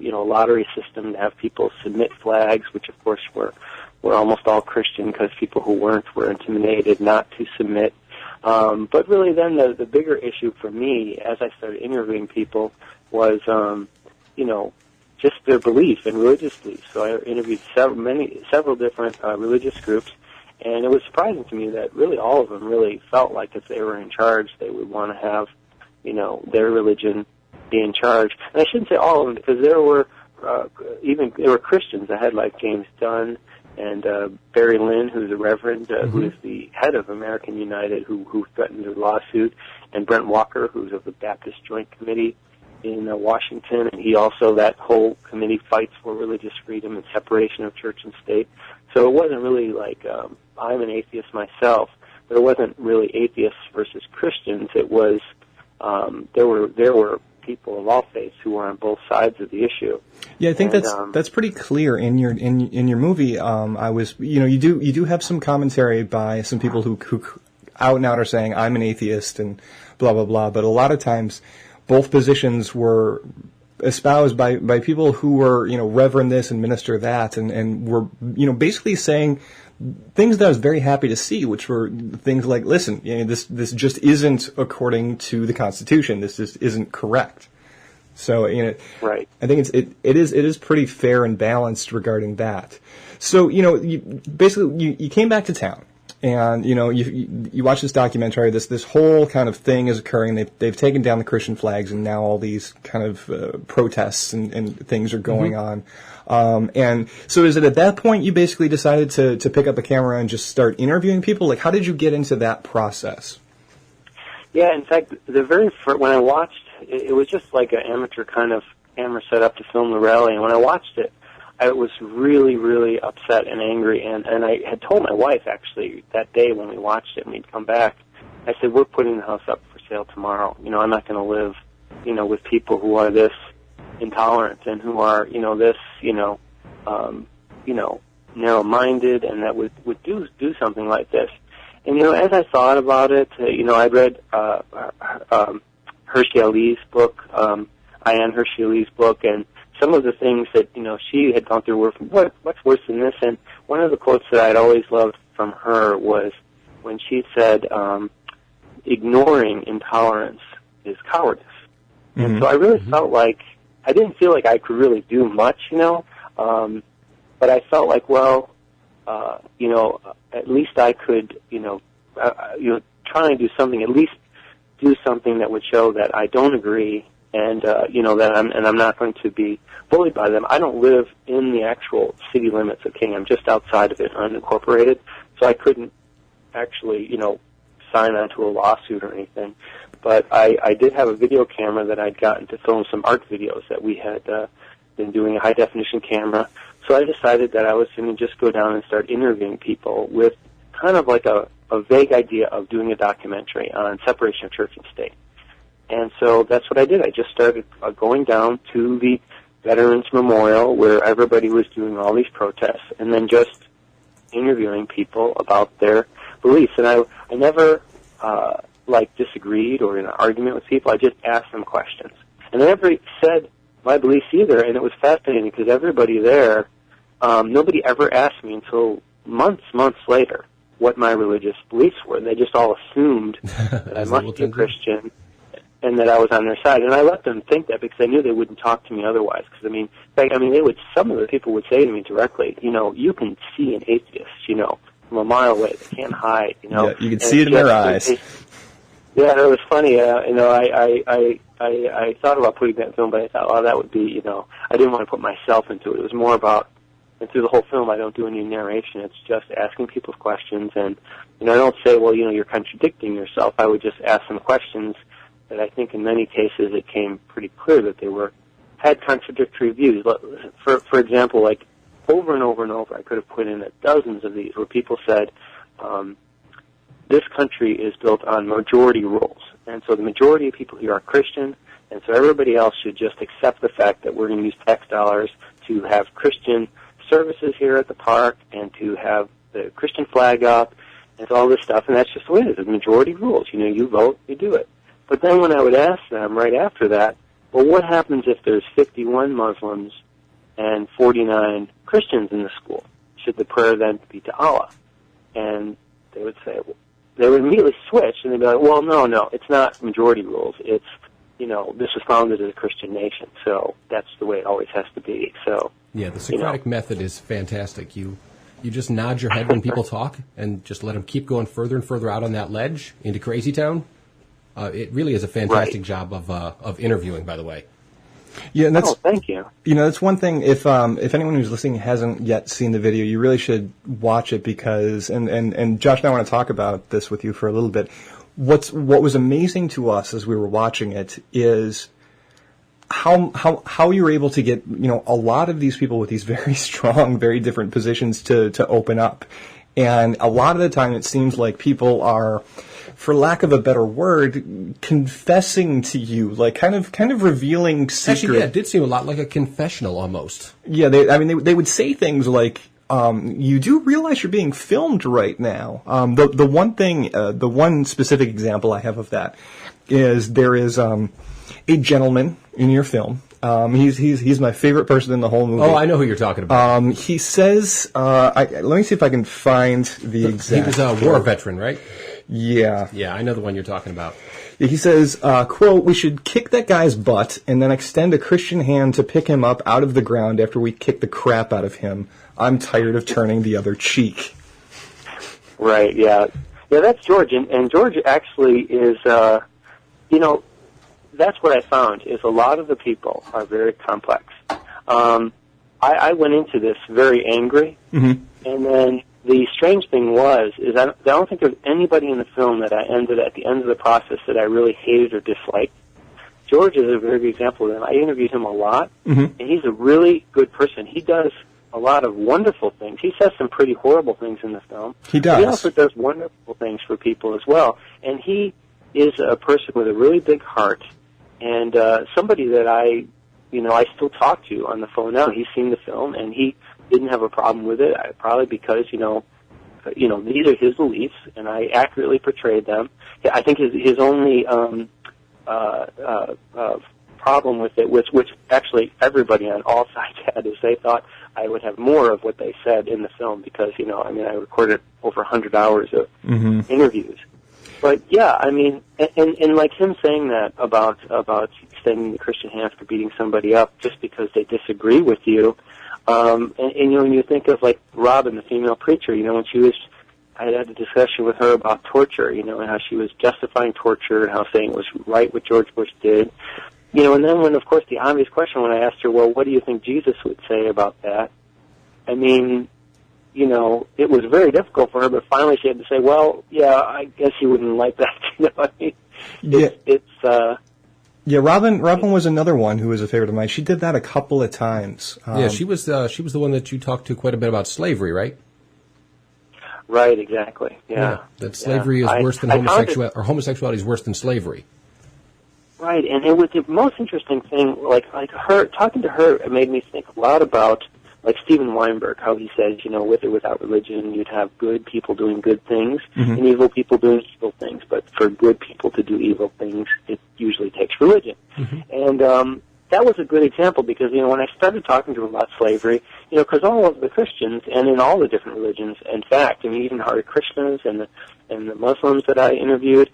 Speaker 4: lottery system to have people submit flags, which of course were almost all Christian, because people who weren't were intimidated not to submit. But really then the bigger issue for me as I started interviewing people was, just their belief and religious beliefs. So I interviewed several different religious groups, and it was surprising to me that really all of them really felt like if they were in charge, they would want to have, their religion be in charge. And I shouldn't say all of them, because there were Christians. I had like James Dunn and Barry Lynn, who's a reverend, who is the head of American United, who threatened a lawsuit, and Brent Walker, who's of the Baptist Joint Committee in Washington, and he also, that whole committee fights for religious freedom and separation of church and state. So it wasn't really like I'm an atheist myself, but it wasn't really atheists versus Christians. It was there were people of all faiths who were on both sides of the issue. Yeah,
Speaker 3: I think that's pretty clear in your movie. You do have some commentary by some people who out and out are saying I'm an atheist and blah blah blah, but a lot of times both positions were espoused by people who were, reverend this and minister that, and were, basically saying things that I was very happy to see, which were things like, listen, this just isn't according to the Constitution. This just isn't correct. So,
Speaker 4: right.
Speaker 3: I think it is pretty fair and balanced regarding that. So, you came back to town. And, you watch this documentary, this whole kind of thing is occurring. They've taken down the Christian flags, and now all these kind of protests and things are going on. And so is it at that point you basically decided to pick up a camera and just start interviewing people? Like, how did you get into that process?
Speaker 4: Yeah, in fact, when I watched, it was just like an amateur kind of camera set up to film the rally, and when I watched it, I was really, really upset and angry, and I had told my wife, actually, that day when we watched it and we'd come back, I said, we're putting the house up for sale tomorrow. I'm not going to live, with people who are this intolerant and who are, this, narrow-minded, and that would do something like this. And, as I thought about it, I read Hershey Ali's book, Ayan Hershey Ali's book, and some of the things that, she had gone through were, what's worse than this? And one of the quotes that I'd always loved from her was when she said, ignoring intolerance is cowardice. And so I really felt like, I didn't feel like I could really do much, but I felt like, well, at least I could, try and do something, at least do something that would show that I don't agree, and that I'm not going to be bullied by them. I don't live in the actual city limits of King. I'm just outside of it, unincorporated, so I couldn't actually, sign on to a lawsuit or anything. But I did have a video camera that I'd gotten to film some art videos that we had been doing, a high-definition camera. So I decided that I was going to just go down and start interviewing people with kind of like a vague idea of doing a documentary on separation of church and state. And so that's what I did. I just started going down to the Veterans Memorial where everybody was doing all these protests, and then just interviewing people about their beliefs. And I never disagreed or in an argument with people. I just asked them questions. And I never said my beliefs either, and it was fascinating because everybody there, nobody ever asked me until months later what my religious beliefs were. They just all assumed that I must be a Christian and that I was on their side. And I let them think that because I knew they wouldn't talk to me otherwise. Because, some of the people would say to me directly, you can see an atheist, from a mile away. They can't hide,
Speaker 3: Yeah, you can see it in their eyes.
Speaker 4: Yeah, it was funny. I thought about putting that in film, but I thought, that would be, I didn't want to put myself into it. It was more about, and through the whole film, I don't do any narration. It's just asking people questions, and I don't say, well, you're contradicting yourself. I would just ask them questions that I think in many cases it came pretty clear that they had contradictory views. For example, like over and over and over, I could have put in dozens of these where people said, this country is built on majority rules, and so the majority of people here are Christian, and so everybody else should just accept the fact that we're going to use tax dollars to have Christian services here at the park and to have the Christian flag up and all this stuff, and that's just the way it is. The majority rules. You vote, you do it. But then when I would ask them right after that, well, what happens if there's 51 Muslims and 49 Christians in the school? Should the prayer then be to Allah? And they would say, they would immediately switch, and they'd be like, well, no, it's not majority rules. It's, this was founded as a Christian nation, so that's the way it always has to be. So
Speaker 2: yeah, the Socratic method is fantastic. You just nod your head when people talk and just let them keep going further and further out on that ledge into Crazy Town. It really is a fantastic job of interviewing, by the way.
Speaker 3: Yeah, and that's,
Speaker 4: thank you.
Speaker 3: That's one thing. If anyone who's listening hasn't yet seen the video, you really should watch it because, and Josh and I want to talk about this with you for a little bit. What was amazing to us as we were watching it is how you're able to get, a lot of these people with these very strong, very different positions to open up. And a lot of the time it seems like people are, for lack of a better word, confessing to you, like kind of revealing secret.
Speaker 2: Actually, yeah, it did seem a lot like a confessional almost.
Speaker 3: Yeah, they would say things like, you do realize you're being filmed right now. The one specific example I have of that is there is a gentleman in your film. He's my favorite person in the whole movie.
Speaker 2: Oh, I know who you're talking about.
Speaker 3: He says, let me see if I can find the exact.
Speaker 2: He was a war veteran, right?
Speaker 3: Yeah.
Speaker 2: Yeah, I know the one you're talking about.
Speaker 3: He says, quote, we should kick that guy's butt and then extend a Christian hand to pick him up out of the ground after we kick the crap out of him. I'm tired of turning the other cheek.
Speaker 4: Right, yeah. Yeah, that's George. And George actually is, that's what I found, is a lot of the people are very complex. I went into this very angry, and then the strange thing is I don't think there's anybody in the film that I ended at the end of the process that I really hated or disliked. George is a very good example of that. I interviewed him a lot, and he's a really good person. He does a lot of wonderful things. He says some pretty horrible things in the film.
Speaker 3: He does.
Speaker 4: But he also does wonderful things for people as well. And he is a person with a really big heart, and somebody that I still talk to on the phone now. He's seen the film, and he didn't have a problem with it, probably because, these are his beliefs, and I accurately portrayed them. I think his only problem with it, which actually everybody on all sides had, is they thought I would have more of what they said in the film because, I recorded over 100 hours of interviews. But yeah, and like him saying that about extending the Christian hand after beating somebody up just because they disagree with you, and when you think of like Robin, the female preacher, when I had a discussion with her about torture, and how she was justifying torture and how saying it was right what George Bush did, and then when, of course, the obvious question when I asked her, well, what do you think Jesus would say about that? It was very difficult for her, but finally she had to say, well, yeah, I guess he wouldn't like that.
Speaker 3: Yeah, Robin was another one who was a favorite of mine. She did that a couple of times.
Speaker 2: She was the one that you talked to quite a bit about slavery, right?
Speaker 4: Right, exactly. Yeah.
Speaker 2: That slavery is worse than homosexuality, or homosexuality is worse than slavery.
Speaker 4: Right, and it was the most interesting thing, like her, talking to her, it made me think a lot about, like Steven Weinberg, how he says, with or without religion, you'd have good people doing good things and evil people doing evil things. But for good people to do evil things, it usually takes religion. And that was a good example because, when I started talking to him about slavery, because all of the Christians and in all the different religions, in fact, even Hare Krishnas and the Muslims that I interviewed,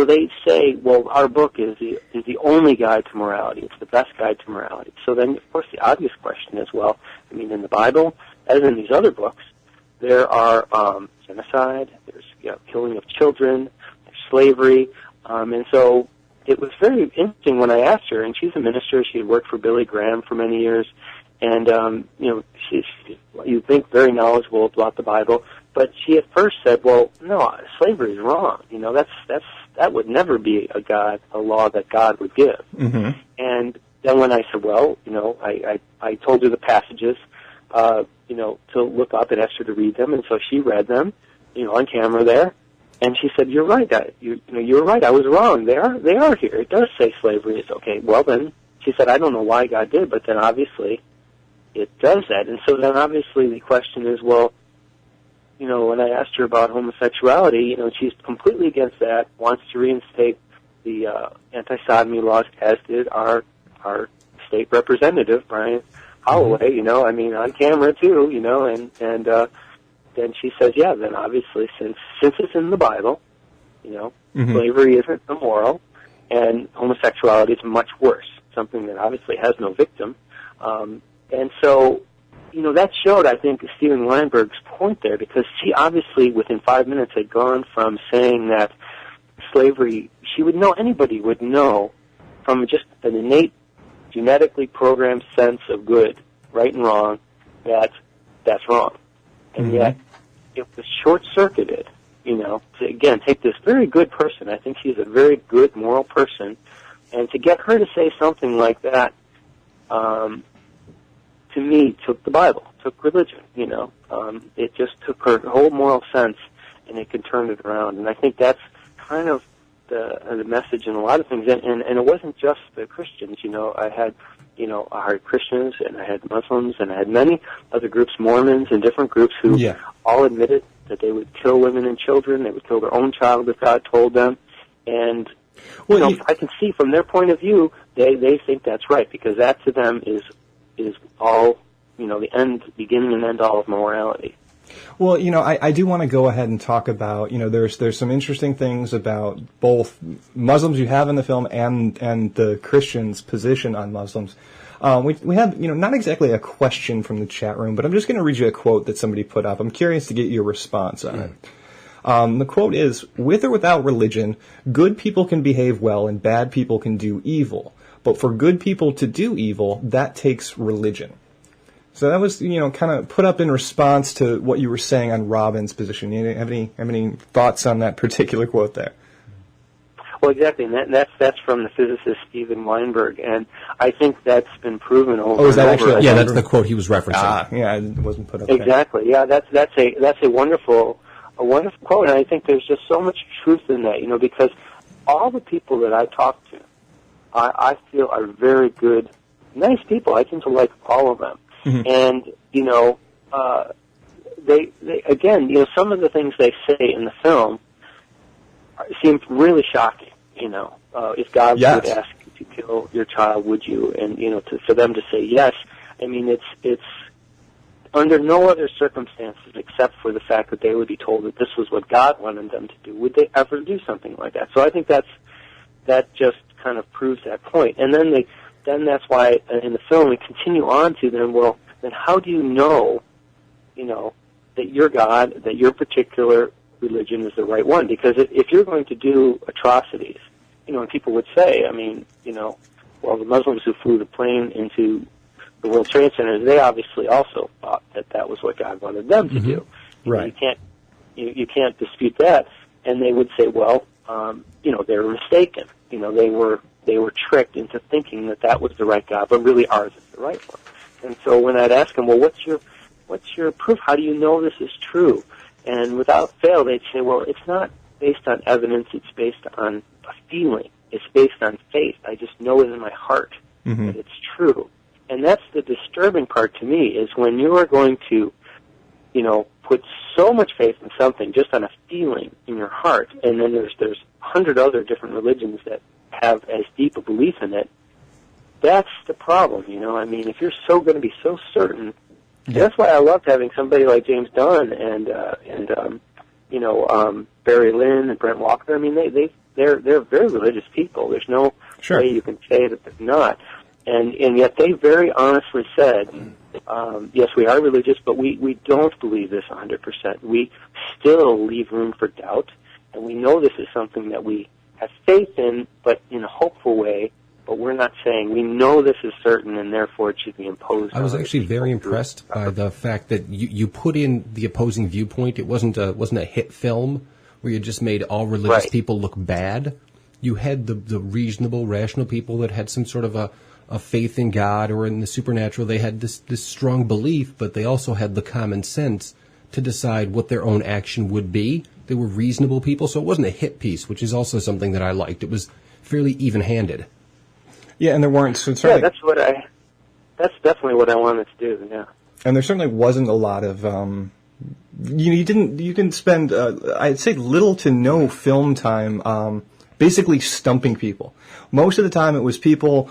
Speaker 4: they say, well, our book is the only guide to morality. It's the best guide to morality. So then, of course, the obvious question is, well, in the Bible, as in these other books, there are genocide, there's killing of children, there's slavery, and so it was very interesting when I asked her, and she's a minister, she had worked for Billy Graham for many years, and, she's, you'd think, very knowledgeable about the Bible, but she at first said, well, no, slavery is wrong. That would never be a law that God would give. And then when I said, well, I told her the passages, to look up and asked her to read them, and so she read them, on camera there, and she said, you're right, you're right, I was wrong. They are here. It does say slavery. It's okay. Well then, she said, I don't know why God did, but then obviously it does that. And so then obviously the question is, well, when I asked her about homosexuality, she's completely against that, wants to reinstate the anti-sodomy laws, as did our state representative, Brian Holloway, on camera too, and then she says, yeah, then obviously since it's in the Bible, slavery isn't immoral, and homosexuality is much worse, something that obviously has no victim. And so, that showed, I think, Steven Weinberg's point there, because she obviously, within 5 minutes, had gone from saying that slavery, anybody would know from just an innate, genetically programmed sense of good, right and wrong, that that's wrong. And yet, it was short-circuited, to, again, take this very good person, I think she's a very good moral person, and to get her to say something like that, to me, took the Bible, took religion, it just took her whole moral sense, and it could turn it around. And I think that's kind of the message in a lot of things. And it wasn't just the Christians, I had, I had Christians, and I had Muslims, and I had many other groups, Mormons, and different groups who all admitted that they would kill women and children, they would kill their own child if God told them. And, I can see from their point of view, they think that's right, because that to them is all, the beginning and end all of morality.
Speaker 3: Well, I do want to go ahead and talk about, there's some interesting things about both Muslims you have in the film and the Christians' position on Muslims. We have, not exactly a question from the chat room, but I'm just going to read you a quote that somebody put up. I'm curious to get your response on it. The quote is, with or without religion, good people can behave well and bad people can do evil. But for good people to do evil, that takes religion. So that was, kind of put up in response to what you were saying on Robin's position. You have any thoughts on that particular quote there?
Speaker 4: Well, exactly, and that's from the physicist Steven Weinberg, and I think that's been proven over.
Speaker 3: Oh, is that actually?
Speaker 2: Yeah, that's the quote he was referencing.
Speaker 3: Yeah, it wasn't put up.
Speaker 4: Exactly.
Speaker 3: There.
Speaker 4: Yeah, that's a wonderful quote, and I think there's just so much truth in that. Because all the people that I talk to, I feel are very good, nice people. I tend to like all of them. And, they again, some of the things they say in the film seem really shocking, if God would ask you to kill your child, would you? And, for them to say yes, I mean, it's under no other circumstances except for the fact that they would be told that this was what God wanted them to do, would they ever do something like that. So I think that just kind of proves that point. And then that's why in the film we continue on to then how do you know that your God, that your particular religion is the right one? Because if you're going to do atrocities, and people would say, I mean, well, the Muslims who flew the plane into the World Trade Center, they obviously also thought that was what God wanted them to do.
Speaker 3: Right.
Speaker 4: You can't dispute that. And they would say, well, they were mistaken. They were tricked into thinking that was the right God, but really ours is the right one. And so when I'd ask them, well, what's your proof? How do you know this is true? And without fail, they'd say, well, it's not based on evidence. It's based on a feeling. It's based on faith. I just know it in my heart that it's true. And that's the disturbing part to me, is when you are going to, put so much faith in something just on a feeling in your heart, and then there's 100 other different religions that have as deep a belief in it. That's the problem, I mean, if you're so going to be so certain, that's why I loved having somebody like James Dunn and Barry Lynn and Brent Walker. I mean, they're very religious people. There's no way you can say that they're not. And yet they very honestly said, yes, we are religious, but we don't believe this 100%. We still leave room for doubt, and we know this is something that we have faith in, but in a hopeful way. But we're not saying we know this is certain, and therefore it should be imposed.
Speaker 2: I was actually very impressed by the fact that you put in the opposing viewpoint. It wasn't a hit film where you just made all religious people look bad. You had the reasonable, rational people that had some sort of a faith in God or in the supernatural. They had this strong belief, but they also had the common sense to decide what their own action would be. They were reasonable people, so it wasn't a hit piece, which is also something that I liked. It was fairly even-handed.
Speaker 3: Yeah, and there weren't. So
Speaker 4: that's definitely what I wanted to do. Yeah,
Speaker 3: and there certainly wasn't a lot of. You didn't spend. I'd say little to no film time. Basically stumping people. Most of the time, it was people,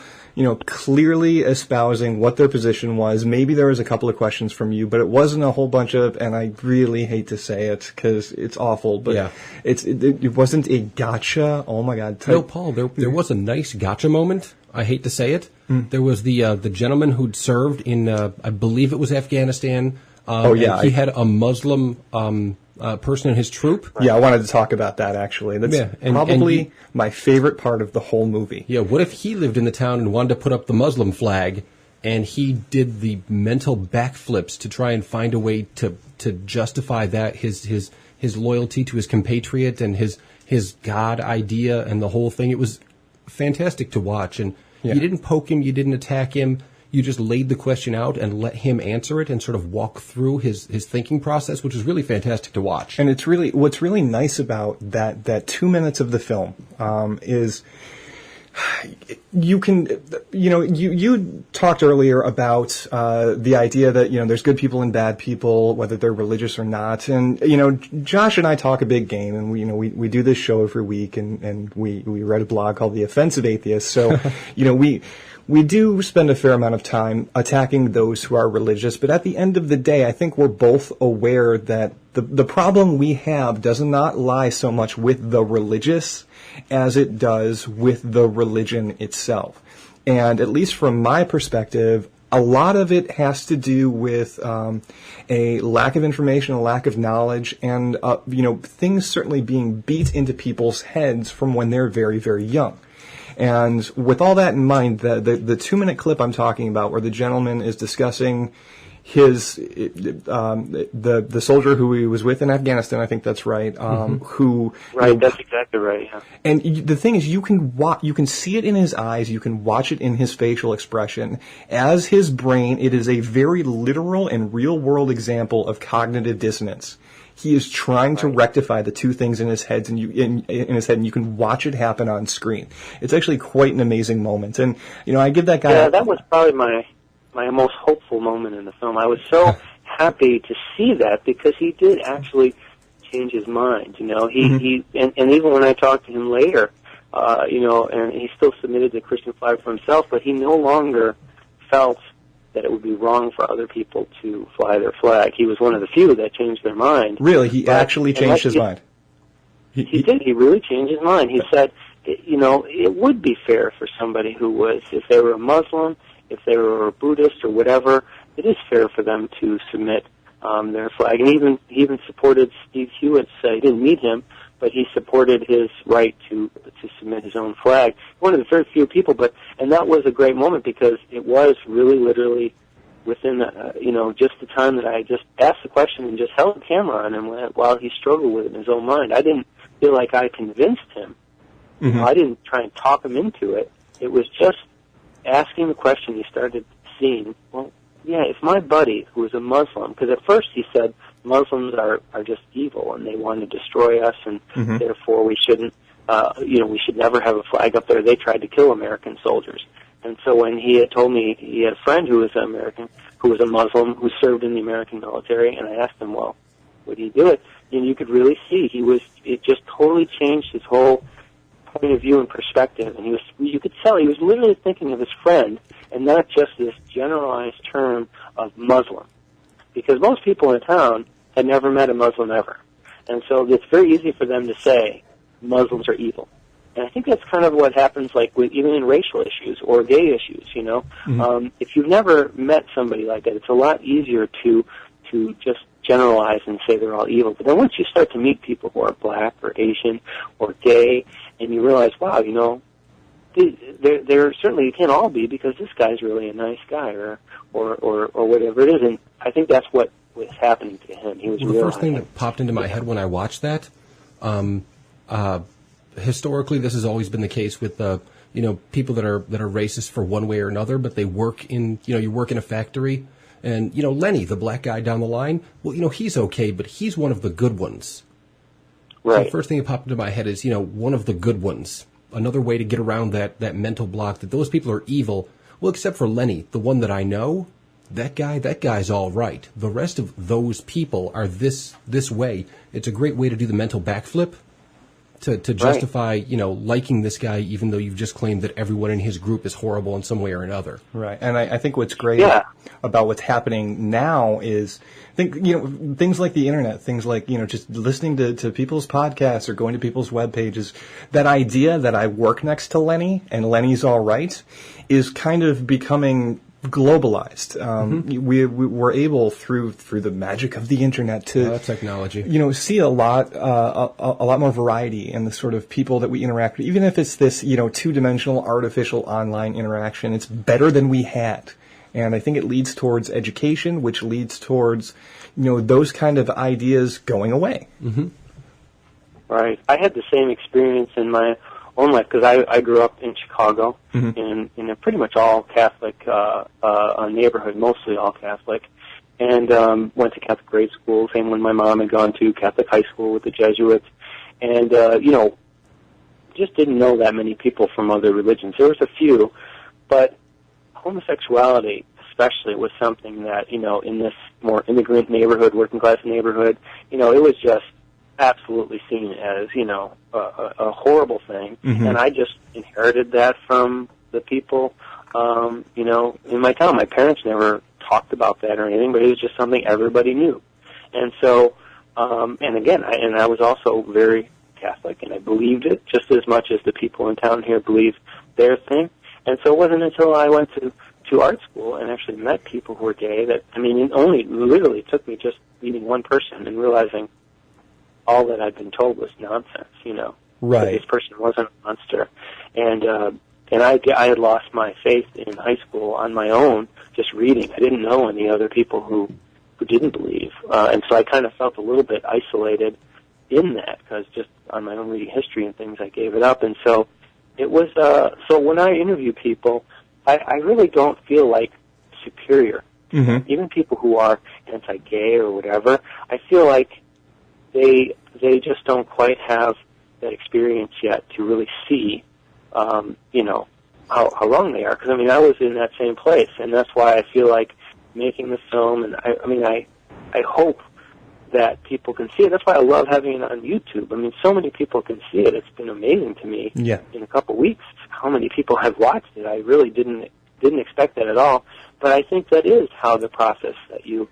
Speaker 3: clearly espousing what their position was. Maybe there was a couple of questions from you, but it wasn't a whole bunch of. And I really hate to say it because it's awful, but it wasn't a gotcha. Oh my God!
Speaker 2: No, Paul. There was a nice gotcha moment. I hate to say it. There was the gentleman who'd served in, I believe it was Afghanistan. He had a Muslim person in his troop.
Speaker 3: Yeah, I wanted to talk about that, actually. That's probably my favorite part of the whole movie.
Speaker 2: Yeah, what if he lived in the town and wanted to put up the Muslim flag, and he did the mental backflips to try and find a way to justify that, his loyalty to his compatriot and his God idea and the whole thing. It was fantastic to watch, and you didn't poke him, you didn't attack him, you just laid the question out and let him answer it and sort of walk through his thinking process, which is really fantastic to watch.
Speaker 3: And it's really, what's really nice about that 2 minutes of the film is you can, you talked earlier about the idea that, there's good people and bad people, whether they're religious or not. And, Josh and I talk a big game, and we do this show every week, and we read a blog called The Offensive Atheist. So, we do spend a fair amount of time attacking those who are religious, but at the end of the day, I think we're both aware that the problem we have does not lie so much with the religious as it does with the religion itself. And at least from my perspective, a lot of it has to do with a lack of information, a lack of knowledge, and things certainly being beat into people's heads from when they're very, very young. And with all that in mind, the 2-minute clip I'm talking about, where the gentleman is discussing his the soldier who he was with in Afghanistan, I think that's right.
Speaker 4: That's exactly right. Yeah.
Speaker 3: And the thing is, you can see it in his eyes, you can watch it in his facial expression. As his brain, it is a very literal and real world example of cognitive dissonance. He is trying to rectify the two things in his head, and you can watch it happen on screen. It's actually quite an amazing moment, and I give that guy.
Speaker 4: Yeah, that was probably my most hopeful moment in the film. I was so happy to see that because he did actually change his mind. He and even when I talked to him later, and he still submitted the Christian flag for himself, but he no longer felt that it would be wrong for other people to fly their flag. He was one of the few that changed their mind.
Speaker 3: Really? He actually changed his mind?
Speaker 4: He did. He really changed his mind. He said, it would be fair for somebody who was, if they were a Muslim, if they were a Buddhist or whatever, it is fair for them to submit their flag. And he even supported Steve Hewitt's, he didn't meet him, but he supported his right to submit his own flag. One of the very few people, and that was a great moment because it was really literally within, just the time that I just asked the question and just held the camera on him while he struggled with it in his own mind. I didn't feel like I convinced him.
Speaker 3: Mm-hmm.
Speaker 4: I didn't try and talk him into it. It was just asking the question. He started seeing, well, yeah, if my buddy, who is a Muslim, because at first he said Muslims are just evil and they want to destroy us, and
Speaker 3: mm-hmm.
Speaker 4: therefore we shouldn't, we should never have a flag up there. They tried to kill American soldiers. And so when he had told me he had a friend who was American, who was a Muslim, who served in the American military, and I asked him, well, would he do it? And you could really see it just totally changed his whole point of view and perspective. And you could tell he was literally thinking of his friend and not just this generalized term of Muslim. Because most people in town had never met a Muslim ever. And so it's very easy for them to say Muslims are evil. And I think that's kind of what happens, even in racial issues or gay issues.
Speaker 3: Mm-hmm.
Speaker 4: If you've never met somebody like that, it's a lot easier to just generalize and say they're all evil. But then once you start to meet people who are black or Asian or gay, and you realize, wow, they're certainly, you can't all be, because this guy's really a nice guy or whatever it is. And I think that's what was happening to him. He was
Speaker 2: the first thing that popped into my head when I watched that. Historically, this has always been the case with people that are racist for one way or another, but they work in you work in a factory, and Lenny, the black guy down the line, well, he's okay, but he's one of the good ones.
Speaker 4: Right.
Speaker 2: So the first thing that popped into my head is one of the good ones. Another way to get around that mental block that those people are evil. Well, except for Lenny, the one that I know, that guy's all right. The rest of those people are this way. It's a great way to do the mental backflip. To justify, liking this guy, even though you've just claimed that everyone in his group is horrible in some way or another.
Speaker 3: Right, and I think what's great about what's happening now is, things like the internet, things like, just listening to people's podcasts or going to people's web pages, that idea that I work next to Lenny and Lenny's all right is kind of becoming globalized.
Speaker 2: Mm-hmm.
Speaker 3: We're able through the magic of the internet to
Speaker 2: technology,
Speaker 3: see a lot more variety in the sort of people that we interact with. Even if it's this two-dimensional artificial online interaction, it's better than we had. And I think it leads towards education, which leads towards those kind of ideas going away.
Speaker 2: Mm-hmm.
Speaker 4: Right. I had the same experience in my own life, because I grew up in Chicago,
Speaker 3: mm-hmm.
Speaker 4: in a pretty much all Catholic neighborhood, mostly all Catholic, and went to Catholic grade school, same one my mom had gone to, Catholic high school with the Jesuits, and, just didn't know that many people from other religions. There was a few, but homosexuality especially was something that, in this more immigrant neighborhood, working class neighborhood, it was just absolutely seen as, a horrible thing.
Speaker 3: Mm-hmm.
Speaker 4: And I just inherited that from the people, in my town. My parents never talked about that or anything, but it was just something everybody knew. And so, and again, I was also very Catholic, and I believed it just as much as the people in town here believe their thing. And so it wasn't until I went to art school and actually met people who were gay that, it only literally took me just meeting one person and realizing all that I'd been told was nonsense,
Speaker 3: Right.
Speaker 4: That this person wasn't a monster. And I had lost my faith in high school on my own, just reading. I didn't know any other people who didn't believe. And so I kind of felt a little bit isolated in that, because just on my own reading history and things, I gave it up. And so it was, so when I interview people, I really don't feel like superior.
Speaker 3: Mm-hmm.
Speaker 4: Even people who are anti-gay or whatever, I feel like they just don't quite have that experience yet to really see, how wrong they are. Because, I was in that same place, and that's why I feel like making the film, and I hope that people can see it. That's why I love having it on YouTube. I mean, so many people can see it. It's been amazing to me.
Speaker 3: Yeah.
Speaker 4: In a couple of weeks, how many people have watched it. I really didn't expect that at all. But I think that is how the process that you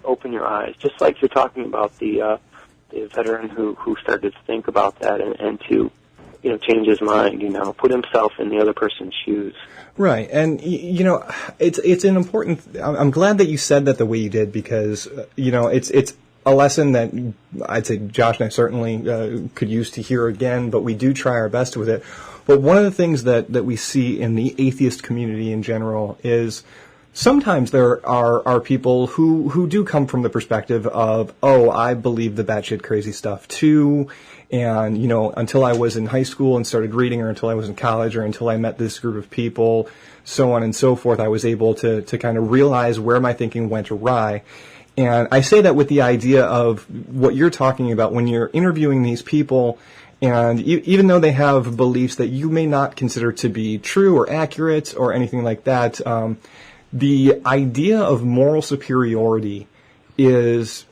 Speaker 4: open your eyes, just like you're talking about the veteran who started to think about that and to change his mind, put himself in the other person's shoes.
Speaker 3: Right, and it's an important. I'm glad that you said that the way you did, because it's a lesson that I'd say Josh and I certainly could use to hear again. But we do try our best with it. But one of the things that we see in the atheist community in general is sometimes there are people who do come from the perspective of, oh, I believe the batshit crazy stuff too. And, until I was in high school and started reading, or until I was in college, or until I met this group of people, so on and so forth, I was able to kind of realize where my thinking went awry. And I say that with the idea of what you're talking about when you're interviewing these people, and even though they have beliefs that you may not consider to be true or accurate or anything like that, the idea of moral superiority is...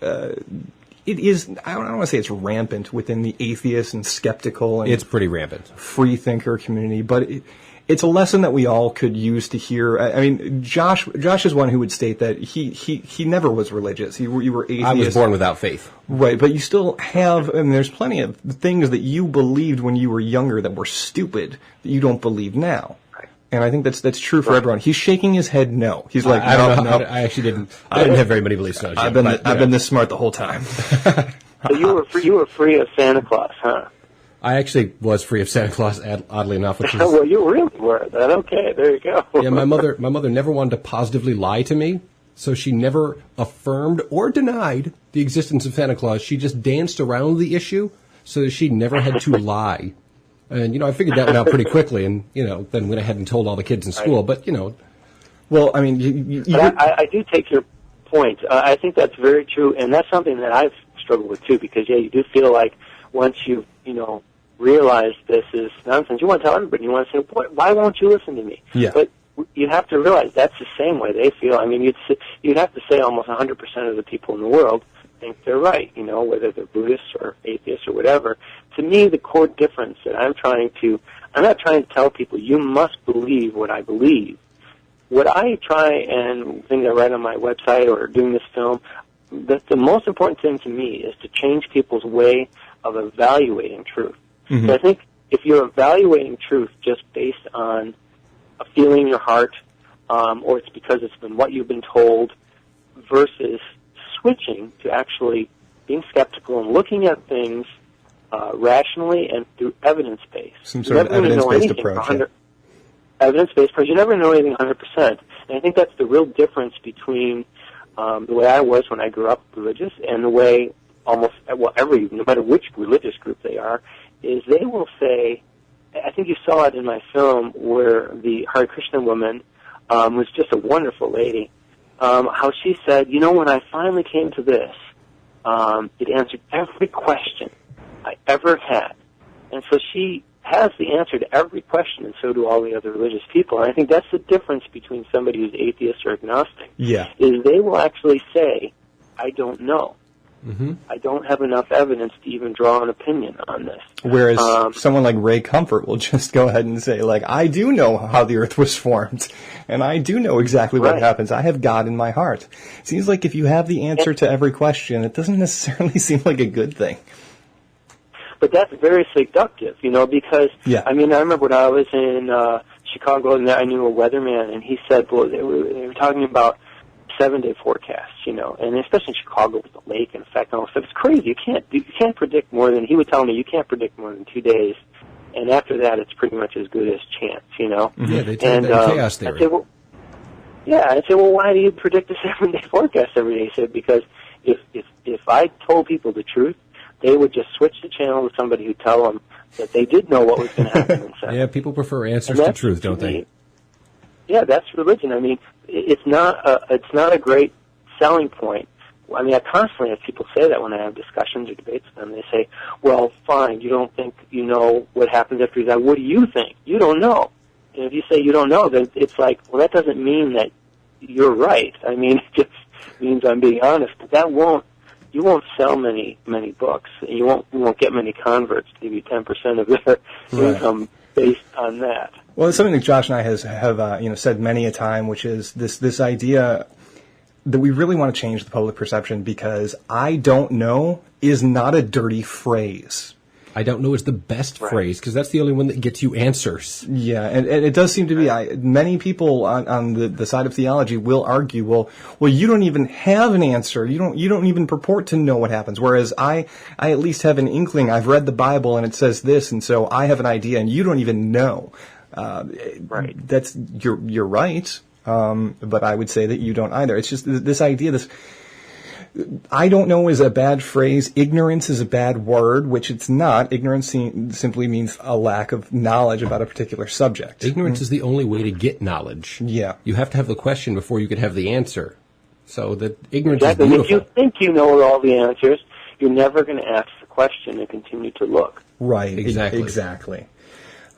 Speaker 3: It is, I don't want to say it's rampant within the atheist and skeptical and
Speaker 2: it's pretty rampant
Speaker 3: free thinker community, but it's a lesson that we all could use to hear. I mean, Josh is one who would state that he never was religious. You were atheist.
Speaker 2: I was born without faith.
Speaker 3: Right, but you still have, and there's plenty of things that you believed when you were younger that were stupid that you don't believe now. And I think that's true for everyone. He's shaking his head no. He's like,
Speaker 2: I don't know.
Speaker 3: No.
Speaker 2: I actually didn't. I didn't have very many beliefs.
Speaker 3: I've been this smart the whole time.
Speaker 4: So you were free of Santa Claus, huh?
Speaker 2: I actually was free of Santa Claus, oddly enough. Which is,
Speaker 4: well, you really were. Then okay, there you go.
Speaker 2: Yeah, my mother never wanted to positively lie to me, so she never affirmed or denied the existence of Santa Claus. She just danced around the issue so that she never had to lie. And, I figured that one out pretty quickly, and, then went ahead and told all the kids in school, but,
Speaker 3: Well, I mean,
Speaker 4: I do take your point. I think that's very true, and that's something that I've struggled with, too, because, you do feel like once you realize this is nonsense, you want to tell everybody. You want to say, boy, why won't you listen to me?
Speaker 3: Yeah.
Speaker 4: But you have to realize that's the same way they feel. I mean, you'd have to say almost 100% of the people in the world think they're right, whether they're Buddhists or atheists or whatever. To me, the core difference that I'm not trying to tell people, you must believe what I believe. What I try, and things I write on my website or doing this film, the most important thing to me is to change people's way of evaluating truth.
Speaker 3: Mm-hmm.
Speaker 4: So I think if you're evaluating truth just based on a feeling in your heart, or it's because it's been what you've been told, versus switching to actually being skeptical and looking at things rationally and through evidence-based.
Speaker 3: Some sort of evidence-based approach.
Speaker 4: Evidence-based approach. You never know anything 100%. And I think that's the real difference between the way I was when I grew up religious and the way no matter which religious group they are, is they will say, I think you saw it in my film where the Hare Krishna woman was just a wonderful lady, how she said, when I finally came to this, it answered every question I ever had. And so she has the answer to every question, and so do all the other religious people. And I think that's the difference between somebody who's atheist or agnostic, is they will actually say, I don't know. Mm-hmm. I don't have enough evidence to even draw an opinion on this.
Speaker 3: Whereas someone like Ray Comfort will just go ahead and say, I do know how the earth was formed, and I do know exactly what happens. I have God in my heart. It seems like if you have the answer to every question, it doesn't necessarily seem like a good thing.
Speaker 4: But that's very seductive, because, I remember when I was in Chicago, and I knew a weatherman, and he said, well, they were talking about 7-day forecasts, and especially in Chicago with the lake and effect and all that stuff. It's crazy. You can't predict more than, he would tell me, you can't predict more than 2 days, and after that, it's pretty much as good as chance,
Speaker 2: Mm-hmm. Yeah, they take that chaos theory.
Speaker 4: I'd say, well, why do you predict a 7-day forecast every day? He said, because if I told people the truth, they would just switch the channel to somebody who tell them that they did know what was going to happen.
Speaker 2: Yeah, people prefer answers to truth, don't they?
Speaker 4: Yeah, that's religion. I mean, it's not a great selling point. I mean, I constantly have people say that when I have discussions or debates with them. They say, well, fine, you don't think you know what happens after you die. What do you think? You don't know. And if you say you don't know, then it's like, well, that doesn't mean that you're right. I mean, it just means I'm being honest. But that won't you won't sell many books. You won't get many converts to give you 10% of their income based on that.
Speaker 3: Well, it's something that Josh and I have said many a time, which is this idea that we really want to change the public perception, because I don't know is not a dirty phrase.
Speaker 2: I don't know is the best phrase, because that's the only one that gets you answers.
Speaker 3: Yeah, and it does seem to be, many people on the side of theology will argue, well, you don't even have an answer. You don't even purport to know what happens. Whereas I at least have an inkling. I've read the Bible and it says this, and so I have an idea, and you don't even know. You're right. But I would say that you don't either. It's just this idea, I don't know is a bad phrase. Ignorance is a bad word, which it's not. Ignorance simply means a lack of knowledge about a particular subject.
Speaker 2: Ignorance is the only way to get knowledge.
Speaker 3: Yeah.
Speaker 2: You have to have the question before you can have the answer. So that ignorance
Speaker 4: is beautiful. If you think you know all the answers, you're never going to ask the question and continue to look.
Speaker 3: Right.
Speaker 2: Exactly.
Speaker 3: Exactly.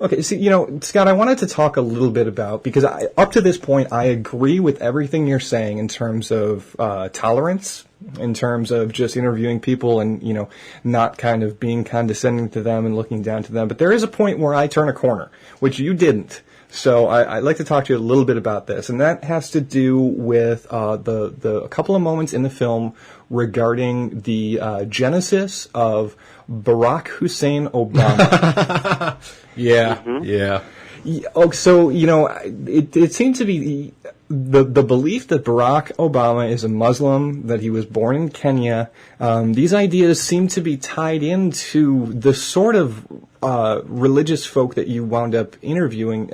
Speaker 3: Okay, so, Scott, I wanted to talk a little bit about, because up to this point, I agree with everything you're saying in terms of tolerance, in terms of just interviewing people and, not kind of being condescending to them and looking down to them. But there is a point where I turn a corner, which you didn't. So I'd like to talk to you a little bit about this, and that has to do with a couple of moments in the film regarding the genesis of Barack Hussein Obama.
Speaker 2: Yeah.
Speaker 3: Oh, so, it seemed to be the belief that Barack Obama is a Muslim, that he was born in Kenya. These ideas seem to be tied into the sort of religious folk that you wound up interviewing.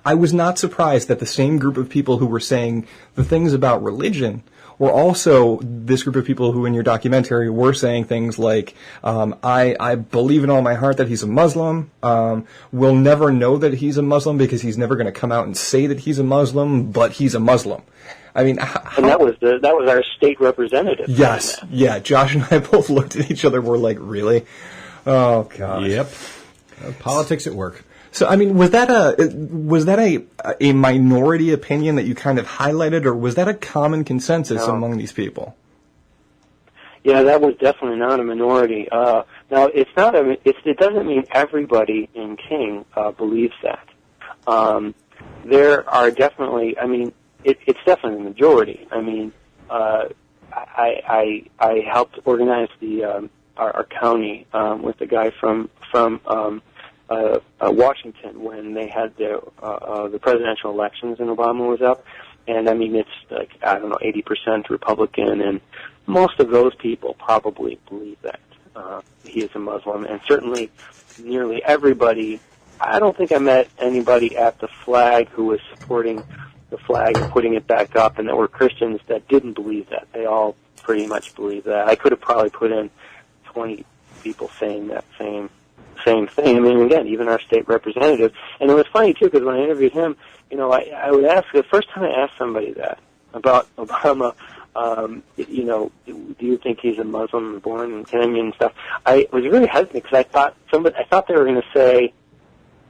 Speaker 3: I was not surprised that the same group of people who were saying the things about religion were also this group of people who in your documentary were saying things like, I believe in all my heart that he's a Muslim. We'll never know that he's a Muslim because he's never going to come out and say that he's a Muslim, but he's a Muslim. I mean,
Speaker 4: and that was our state representative.
Speaker 3: Yes, yeah. Josh and I both looked at each other. We're like, really? Oh God.
Speaker 2: Yep. Politics at work.
Speaker 3: So, I mean, was that a minority opinion that you kind of highlighted, or was that a common consensus among these people?
Speaker 4: Yeah, that was definitely not a minority. Now, it's not it doesn't mean everybody in King believes that. There are definitely, it's definitely the majority. I helped organize our county with the guy from Washington when they had the presidential elections and Obama was up, and it's like 80% Republican, and most of those people probably believe that he is a Muslim, and certainly nearly everybody. I don't think I met anybody at the flag who was supporting the flag and putting it back up, and that were Christians that didn't believe that. They all pretty much believe that. I could have probably put in 20 people saying that same thing. Again, even our state representative. And it was funny, too, because when I interviewed him, I would ask, the first time I asked somebody that about Obama, do you think he's a Muslim born in Kenya and stuff, I was really hesitant because I thought they were going to say,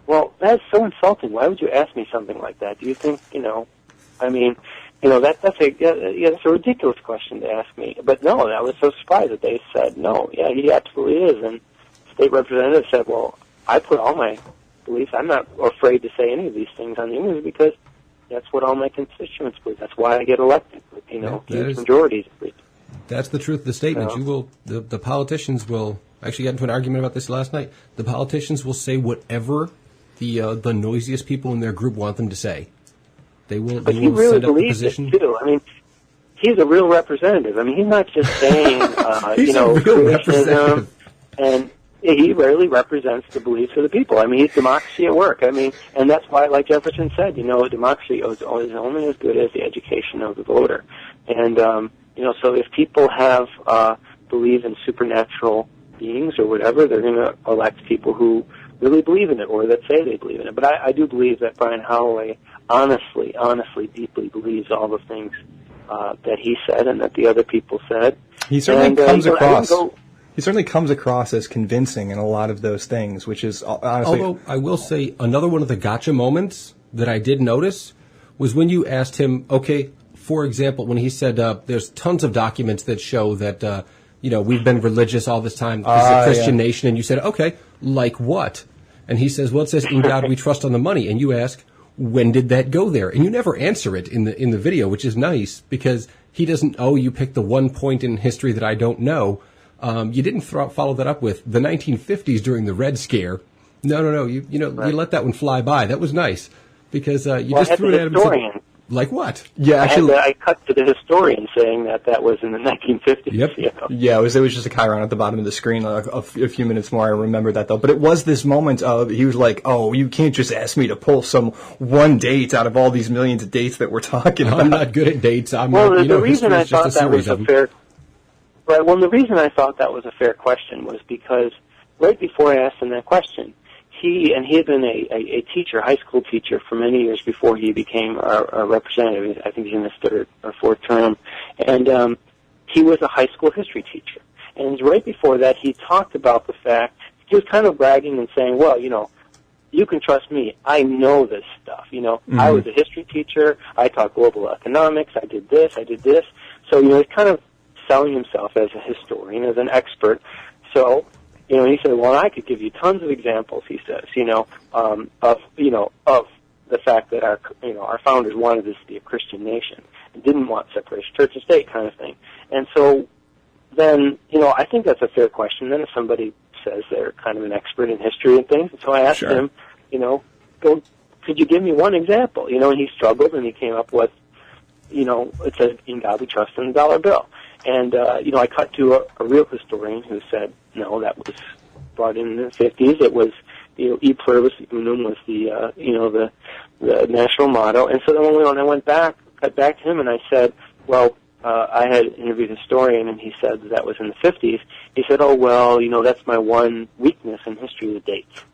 Speaker 4: well, that's so insulting. Why would you ask me something like that? Do you think, that's a ridiculous question to ask me. But no, I was so surprised that they said, no, yeah, he absolutely is. And state representative said, well, I put all my beliefs. I'm not afraid to say any of these things on the interview because that's what all my constituents believe. That's why I get elected, huge majorities.
Speaker 2: That's the truth of the statement. The politicians will, actually got into an argument about this last night, the politicians will say whatever the noisiest people in their group want them to say. They will
Speaker 4: he really
Speaker 2: set up a
Speaker 4: believes
Speaker 2: position.
Speaker 4: It, too. He's a real representative. He's not just saying,
Speaker 2: he's a real representative.
Speaker 4: And he really represents the beliefs of the people. He's democracy at work. And that's why, like Jefferson said, democracy is only as good as the education of the voter. And, so if people believe in supernatural beings or whatever, they're going to elect people who really believe in it or that say they believe in it. But I do believe that Brian Holloway honestly, deeply believes all the things that he said and that the other people said.
Speaker 3: He certainly comes across. He certainly comes across as convincing in a lot of those things, which is honestly.
Speaker 2: Although I will say another one of the gotcha moments that I did notice was when you asked him, okay, for example, when he said there's tons of documents that show that we've been religious all this time. This is a Christian nation. And you said, okay, like what? And he says, well, it says, in God we trust on the money. And you ask, when did that go there? And you never answer it in the video, which is nice because he doesn't, you picked the one point in history that I don't know. You didn't follow that up with the 1950s during the Red Scare. No. You let that one fly by. That was nice because you just threw it at him. Said, like what?
Speaker 3: Yeah, actually,
Speaker 4: I cut to the historian saying that was in the 1950s.
Speaker 3: Yep. Yeah, it was just a chyron at the bottom of the screen. A few minutes more, I remember that though. But it was this moment of he was like, "Oh, you can't just ask me to pull some one date out of all these millions of dates that we're talking about."
Speaker 2: I'm not good at dates.
Speaker 4: The reason I thought that was a fair. Right. Well, the reason I thought that was a fair question was because right before I asked him that question, he had been a teacher, high school teacher, for many years before he became a representative. I think he's in his third or fourth term. And he was a high school history teacher. And right before that, he talked about the fact, he was kind of bragging and saying, well, you can trust me. I know this stuff. Mm-hmm. I was a history teacher. I taught global economics. I did this. So, he's kind of selling himself as a historian, as an expert. So, he said, well, I could give you tons of examples, he says, of the fact that our founders wanted this to be a Christian nation and didn't want separation, church and state kind of thing. And so then, I think that's a fair question. Then if somebody says they're kind of an expert in history and things, and so I asked him, could you give me one example? And he struggled and he came up with, it says, in God we trust in the dollar bill. And, I cut to a real historian who said, no, that was brought in the 50s. It was, E pluribus unum was the national motto. And so then when I got back to him and I said, well, I had interviewed a historian and he said that was in the 50s. He said, oh, well, that's my one weakness in history, the dates.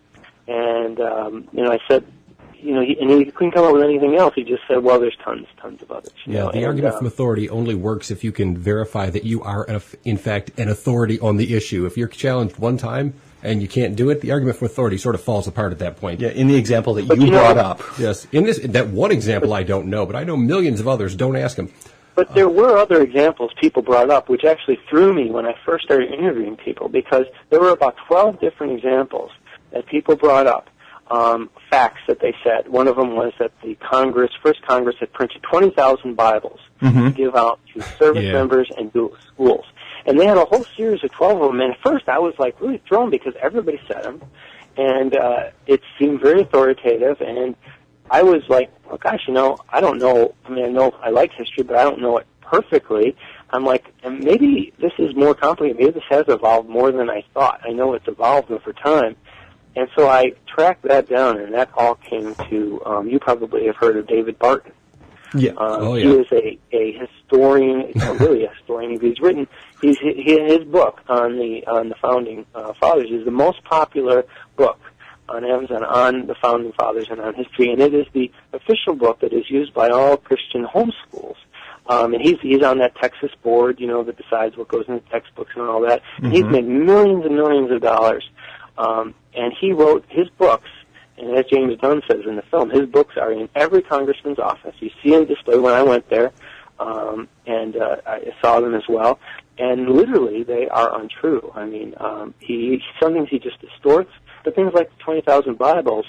Speaker 4: And, I said, he couldn't come up with anything else. He just said, well, there's tons of others.
Speaker 2: The argument from authority only works if you can verify that you are, in fact, an authority on the issue. If you're challenged one time and you can't do it, the argument from authority sort of falls apart at that point.
Speaker 3: Yeah, in the example that you brought up.
Speaker 2: Yes, in that one example I don't know, but I know millions of others. Don't ask him.
Speaker 4: But there were other examples people brought up, which actually threw me when I first started interviewing people, because there were about 12 different examples that people brought up. Facts that they said. One of them was that the first Congress had printed 20,000 Bibles to give out to service members and schools. And they had a whole series of 12 of them. And at first I was like really thrown because everybody said them. And it seemed very authoritative. And I was like, well, gosh, I don't know. I mean, I know I like history, but I don't know it perfectly. I'm like, and maybe this is more complicated. Maybe this has evolved more than I thought. I know it's evolved over time. And so I tracked that down, and that all came to, you probably have heard of David Barton.
Speaker 3: Yeah.
Speaker 4: He is a historian, really a historian. His book on the founding fathers is the most popular book on Amazon on the founding fathers and on history, and it is the official book that is used by all Christian homeschools. And he's on that Texas board, that decides what goes in the textbooks and all that. And he's made millions and millions of dollars. And he wrote his books, and as James Dunn says in the film, his books are in every congressman's office. You see them displayed when I went there, and I saw them as well. And literally, they are untrue. I mean, some things he just distorts, but things like the 20,000 Bibles,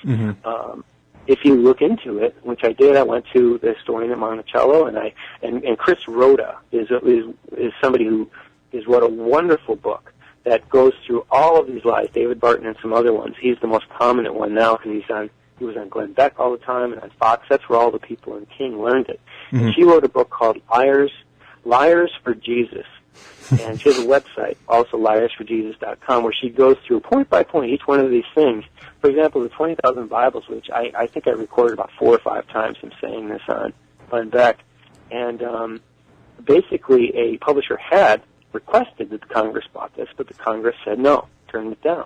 Speaker 4: if you look into it, which I did, I went to the historian at Monticello, and Chris Rhoda is somebody who wrote a wonderful book that goes through all of these lies, David Barton and some other ones. He's the most prominent one now because he was on Glenn Beck all the time and on Fox. That's where all the people in King learned it. And she wrote a book called Liars for Jesus. And she has a website, also liarsforjesus.com, where she goes through point by point each one of these things. For example, the 20,000 Bibles, which I think I recorded about 4 or 5 times him saying this on Glenn Beck. And basically a publisher had requested that the Congress bought this, but the Congress said no, turned it down.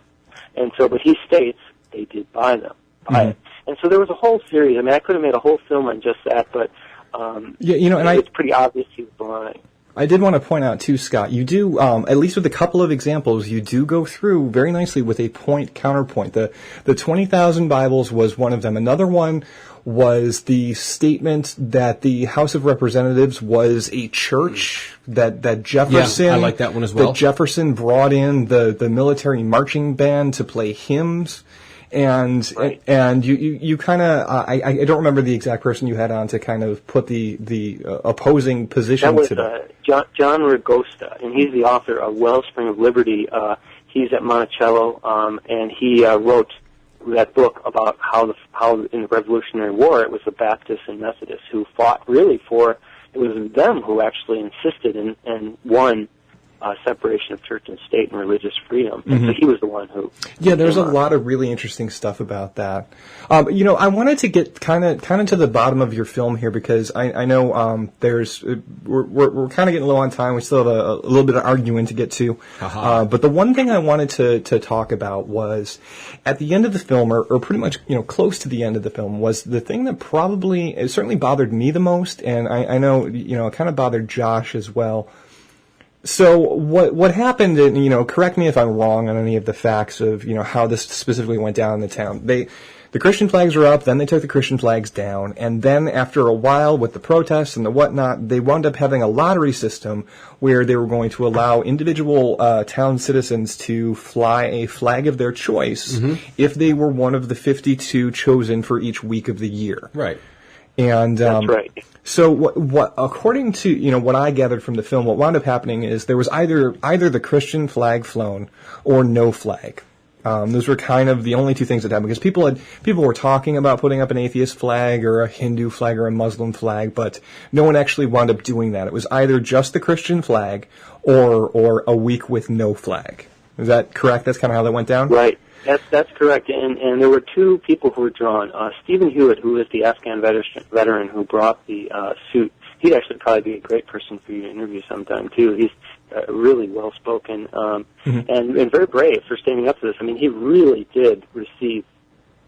Speaker 4: And so, but he states they did buy them. And so there was a whole series. I mean, I could have made a whole film on just that, but it's pretty obvious he was lying.
Speaker 3: I did want to point out, too, Scott, you do, at least with a couple of examples, you do go through very nicely with a point-counterpoint. The 20,000 Bibles was one of them. Another one was the statement that the House of Representatives was a church, that Jefferson...
Speaker 2: Yeah, I like that one as well.
Speaker 3: That Jefferson brought in the military marching band to play hymns. And
Speaker 4: right.
Speaker 3: and you kind of I don't remember the exact person you had on to kind of put the opposing position.
Speaker 4: That was
Speaker 3: to
Speaker 4: John Ragosta, and he's the author of Wellspring of Liberty. He's at Monticello, and he wrote that book about how in the Revolutionary War it was the Baptists and Methodists who fought really for. It was them who actually insisted and won separation of church and state and religious freedom. Mm-hmm. So he was the one who...
Speaker 3: Yeah, there's a lot of really interesting stuff about that. I wanted to get kind of to the bottom of your film here because I know we're kind of getting low on time. We still have a little bit of arguing to get to. But the one thing I wanted to talk about was at the end of the film, or pretty much close to the end of the film, was the thing that it certainly bothered me the most, and I know it kind of bothered Josh as well. So what happened, and correct me if I'm wrong on any of the facts of how this specifically went down in the town. The Christian flags were up, then they took the Christian flags down, and then after a while with the protests and the whatnot, they wound up having a lottery system where they were going to allow individual town citizens to fly a flag of their choice if they were one of the 52 chosen for each week of the year.
Speaker 2: Right.
Speaker 3: And
Speaker 4: that's right.
Speaker 3: So what according to what I gathered from the film, what wound up happening is there was either the Christian flag flown or no flag. Those were kind of the only two things that happened because people were talking about putting up an atheist flag or a Hindu flag or a Muslim flag, but no one actually wound up doing that. It was either just the Christian flag or a week with no flag. Is that correct? That's kind of how that went down?
Speaker 4: Right. That's correct, and there were two people who were drawn. Stephen Hewitt, who is the Afghan veteran who brought the suit, he'd actually probably be a great person for you to interview sometime, too. He's really well-spoken and very brave for standing up to this. I mean, he really did receive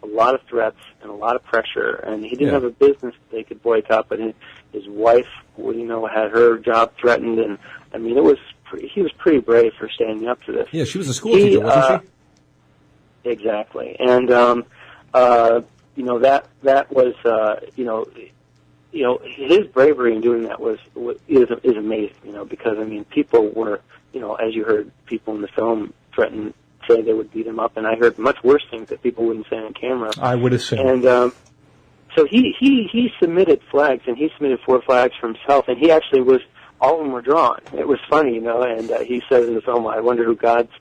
Speaker 4: a lot of threats and a lot of pressure, and he didn't have a business they could boycott, but his wife, had her job threatened, and, I mean, he was pretty brave for standing up to this.
Speaker 2: Yeah, she was a school teacher, wasn't she?
Speaker 4: Exactly, and that was his bravery in doing that is amazing. Because I mean, people were as you heard people in the film say they would beat him up, and I heard much worse things that people wouldn't say on camera.
Speaker 3: I would assume.
Speaker 4: And so he submitted flags, and he submitted 4 flags for himself, and he actually was. All of them were drawn. It was funny, and he says in the film, I wonder who God's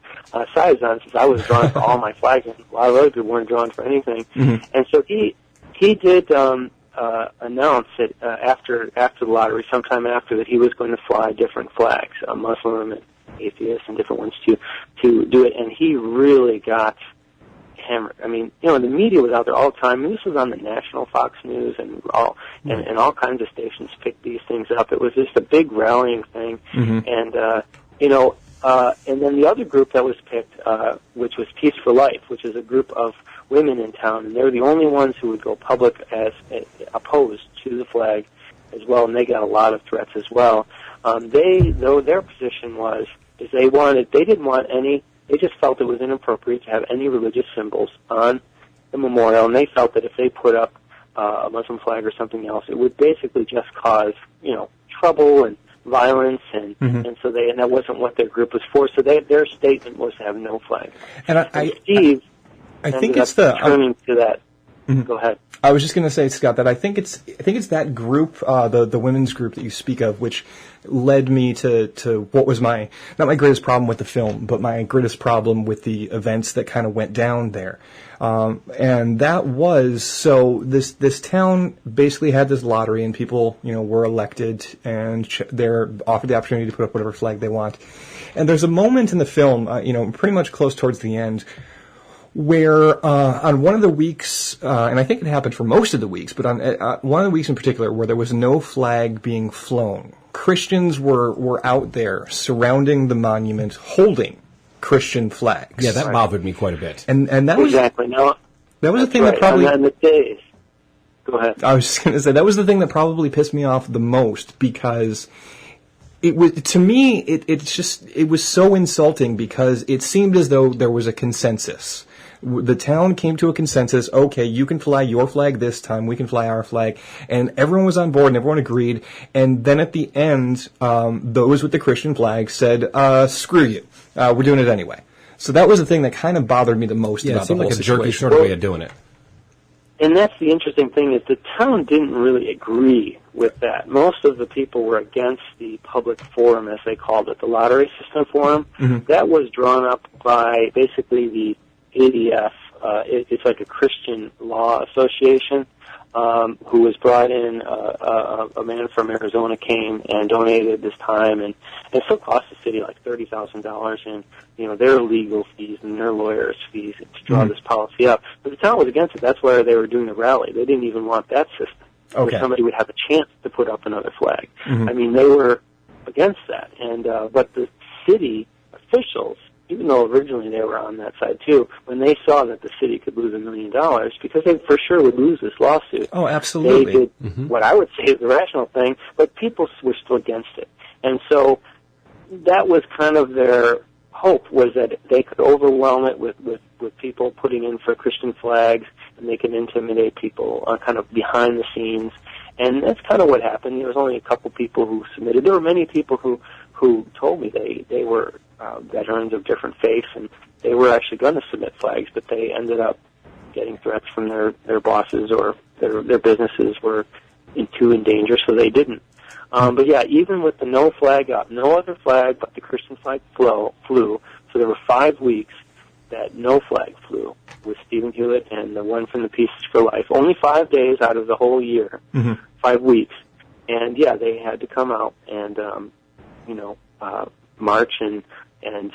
Speaker 4: side is on, since I was drawn for all my flags, and a lot of other people weren't drawn for anything. Mm-hmm. And so he did announce that after the lottery, sometime after, that he was going to fly different flags, Muslim and atheist and different ones to do it, and he really got hammered. I mean, the media was out there all the time. I mean, this was on the national Fox News and all kinds of stations picked these things up. It was just a big rallying thing, and and then the other group that was picked, which was Peace for Life, which is a group of women in town, and they're the only ones who would go public as opposed to the flag as well, and they got a lot of threats as well. Their position was they just felt it was inappropriate to have any religious symbols on the memorial, and they felt that if they put up a Muslim flag or something else, it would basically just cause, trouble and violence, and so that wasn't what their group was for. So their statement was to have no flag.
Speaker 3: And
Speaker 4: Steve,
Speaker 3: I think it's
Speaker 4: turning to that. Go ahead.
Speaker 3: I was just going to say, Scott, that I think it's that group, the women's group that you speak of, which led me to what was not my greatest problem with the film, but my greatest problem with the events that kind of went down there. And that was, so this town basically had this lottery, and people, were elected, and they're offered the opportunity to put up whatever flag they want. And there's a moment in the film, pretty much close towards the end, where on one of the weeks, and I think it happened for most of the weeks, but on one of the weeks in particular where there was no flag being flown, Christians were out there surrounding the monument holding Christian flags.
Speaker 2: Yeah, that bothered me quite a bit.
Speaker 3: And that was
Speaker 4: exactly no.
Speaker 3: That was the thing that probably.
Speaker 4: And the days. Go ahead.
Speaker 3: I was just going to say that was the thing that probably pissed me off the most, because it was, to me, it was so insulting, because it seemed as though there was a consensus The town came to a consensus, okay, you can fly your flag this time, we can fly our flag, and everyone was on board and everyone agreed, and then at the end, those with the Christian flag said, screw you, we're doing it anyway. So that was the thing that kind of bothered me the most about the whole situation.
Speaker 2: Yeah, it seemed like a jerky sort of way of doing it.
Speaker 4: And that's the interesting thing, is the town didn't really agree with that. Most of the people were against the public forum, as they called it, the lottery system forum. Mm-hmm. That was drawn up by basically the ADF. It's like a Christian law association, who was brought in. A man from Arizona came and donated this time, and it still cost the city like $30,000 in, their legal fees and their lawyers' fees to draw this policy up. But the town was against it. That's why they were doing the rally. They didn't even want that system, where somebody would have a chance to put up another flag. Mm-hmm. I mean, they were against that, and but the city officials, even though originally they were on that side too, when they saw that the city could lose $1 million, because they for sure would lose this lawsuit.
Speaker 3: Oh, absolutely.
Speaker 4: They did what I would say is the rational thing, but people were still against it. And so that was kind of their hope, was that they could overwhelm it with people putting in for Christian flags, and they could intimidate people kind of behind the scenes. And that's kind of what happened. There was only a couple people who submitted. There were many people who told me they were veterans of different faiths, and they were actually going to submit flags, but they ended up getting threats from their bosses, or their businesses were too in danger, so they didn't. But yeah, even with the no flag up, no other flag but the Christian flag flew. So there were 5 weeks that no flag flew with Stephen Hewitt and the one from the Pieces for Life. Only 5 days out of the whole year, 5 weeks. And yeah, they had to come out and, march and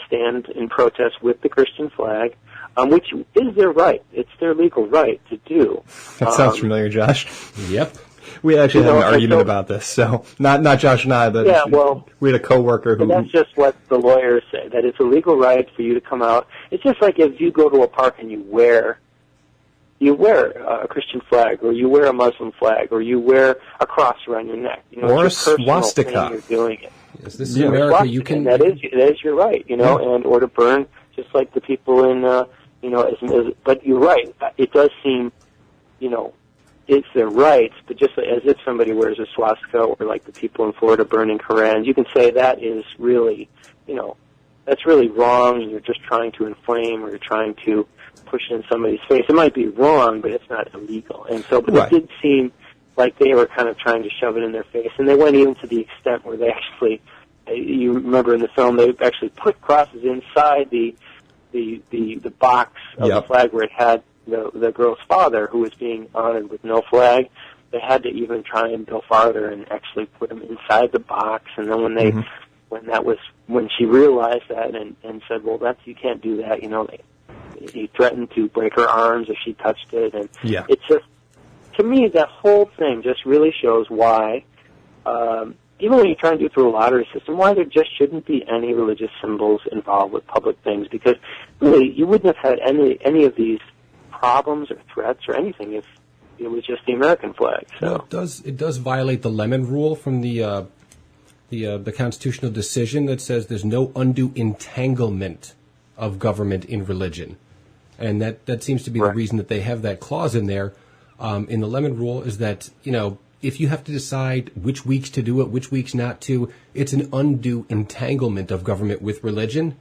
Speaker 4: stand in protest with the Christian flag, which is their right. It's their legal right to do.
Speaker 3: That sounds familiar, Josh.
Speaker 2: Yep.
Speaker 3: We actually had an argument about this, so not Josh and I, but we had a coworker who...
Speaker 4: That's just what the lawyers say, that it's a legal right for you to come out. It's just like if you go to a park and you wear a Christian flag, or you wear a Muslim flag, or you wear a cross around your neck.
Speaker 3: Or a swastika.
Speaker 4: You're doing it.
Speaker 2: Yes, this is America. You can...
Speaker 4: That is your right, and or to burn, just like the people in, but you're right. It does seem, it's their rights, but just as if somebody wears a swastika, or like the people in Florida burning Korans, you can say that is really, that's really wrong, and you're just trying to inflame, or you're trying to push it in somebody's face. It might be wrong, but it's not illegal. And so, but it did seem like they were kind of trying to shove it in their face, and they went even to the extent where they actually, you remember in the film, they actually put crosses inside the box of the flag where it had the girl's father, who was being honored with no flag. They had to even try and go farther and actually put him inside the box. And then when she realized that and said, well, you can't do that, he threatened to break her arms if she touched it. And it's just, to me, that whole thing just really shows why, even when you try and do it through a lottery system, why there just shouldn't be any religious symbols involved with public things. Because really, you wouldn't have had any of these problems or threats or anything if it was just the American flag. So
Speaker 2: it does violate the Lemon Rule from the constitutional decision that says there's no undue entanglement of government in religion, and that seems to be the reason that they have that clause in there. In the Lemon Rule is that if you have to decide which weeks to do it, which weeks not to, it's an undue entanglement of government with religion,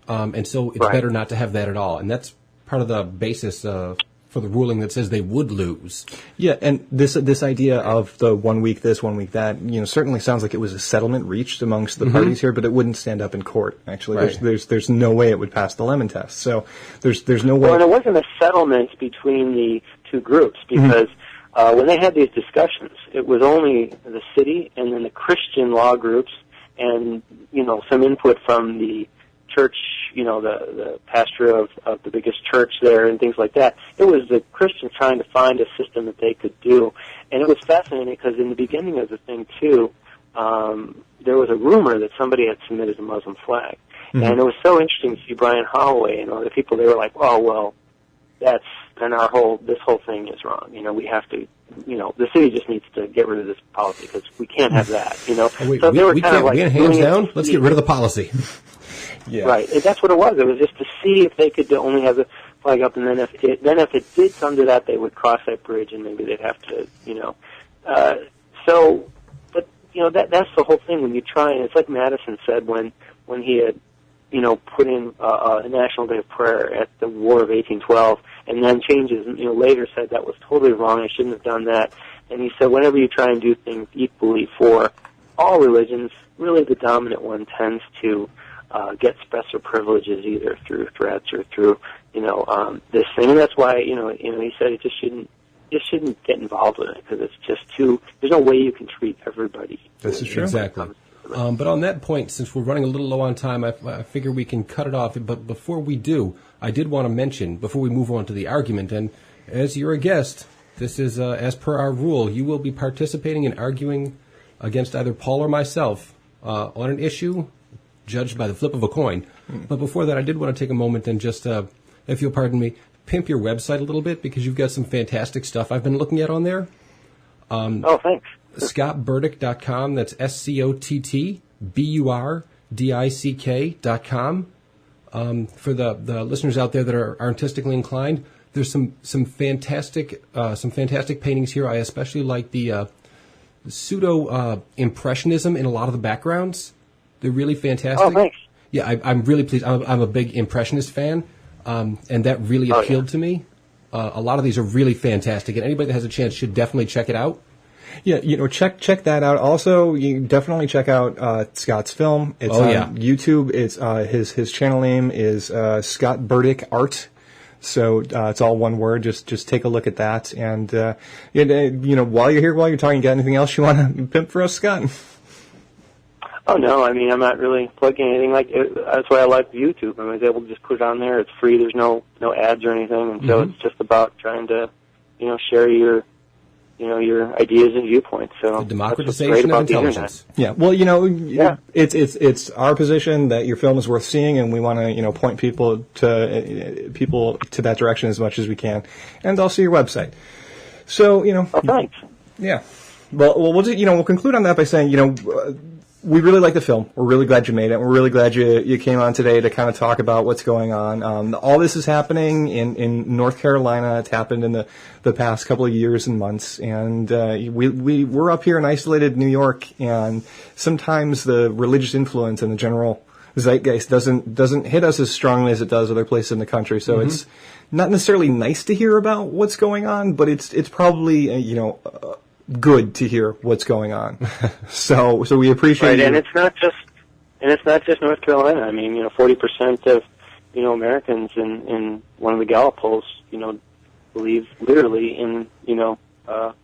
Speaker 2: and so it's better not to have that at all. And that's part of the basis for the ruling that says they would lose. Yeah, and this idea of the 1 week this, 1 week that, certainly sounds like it was a settlement reached amongst the parties here, but it wouldn't stand up in court. Actually, there's no way it would pass the Lemon test. So there's no way.
Speaker 4: Well, and it wasn't a settlement between the two groups, because when they had these discussions, it was only the city and then the Christian law groups and some input from the church, the pastor of the biggest church there and things like that. It was the Christians trying to find a system that they could do. And it was fascinating because in the beginning of the thing, too, there was a rumor that somebody had submitted a Muslim flag. And it was so interesting to see Brian Holloway and other people. They were like, oh, well, this whole thing is wrong. We have to, the city just needs to get rid of this policy because we can't have that, So they were kind of like,
Speaker 2: hands down, let's get rid of the policy.
Speaker 4: Yeah. Right. And that's what it was. It was just to see if they could only have flag up, and then if it did come to that, they would cross that bridge, and maybe they'd have to, But that's the whole thing when you try, and it's like Madison said when he had, put in a National Day of Prayer at the War of 1812, and then changes, later said that was totally wrong. I shouldn't have done that. And he said, whenever you try and do things equally for all religions, really the dominant one tends to get special privileges either through threats or through, this thing. And that's why, he said it just shouldn't get involved with it because it's just there's no way you can treat everybody.
Speaker 3: This is true.
Speaker 2: Exactly. But on that point, since we're running a little low on time, I figure we can cut it off. But before we do, I did want to mention, before we move on to the argument, and as you're a guest, this is, as per our rule, you will be participating in arguing against either Paul or myself on an issue judged by the flip of a coin. But before that, I did want to take a moment and just, if you'll pardon me, pimp your website a little bit because you've got some fantastic stuff I've been looking at on there.
Speaker 4: Oh, thanks.
Speaker 2: ScottBurdick.com. That's ScottBurdick.com. For the listeners out there that are artistically inclined, there's some fantastic paintings here. I especially like the pseudo impressionism in a lot of the backgrounds. They're really fantastic.
Speaker 4: Oh, thanks.
Speaker 2: Yeah, I'm really pleased. I'm a big impressionist fan, and that really appealed to me. A lot of these are really fantastic, and anybody that has a chance should definitely check it out.
Speaker 3: Yeah, check that out. Also, you definitely check out Scott's film. It's on YouTube. It's his channel name is Scott Burdick Art. So it's all one word. Just take a look at that. And while you're here, while you're talking, got anything else you want to pimp for us, Scott?
Speaker 4: Oh no, I mean I'm not really plugging anything like it. That's why I like YouTube. I was able to just put it on there. It's free. There's no ads or anything, and so it's just about trying to share your ideas and viewpoints. So
Speaker 2: the democratization of intelligence.
Speaker 3: Yeah. Well, it's our position that your film is worth seeing, and we want to, point people to that direction as much as we can, and also your website. So,
Speaker 4: Oh, thanks.
Speaker 3: Yeah. Well, we'll conclude on that by saying, we really like the film. We're really glad you made it. We're really glad you came on today to kind of talk about what's going on. All this is happening in North Carolina. It's happened in the past couple of years and months. And we're up here in isolated New York, and sometimes the religious influence and the general zeitgeist doesn't hit us as strongly as it does other places in the country. So it's not necessarily nice to hear about what's going on, but it's probably good to hear what's going on. So we appreciate
Speaker 4: right,
Speaker 3: it.
Speaker 4: and it's not just North Carolina. I mean, 40% of Americans in one of the Gallup polls, believe literally in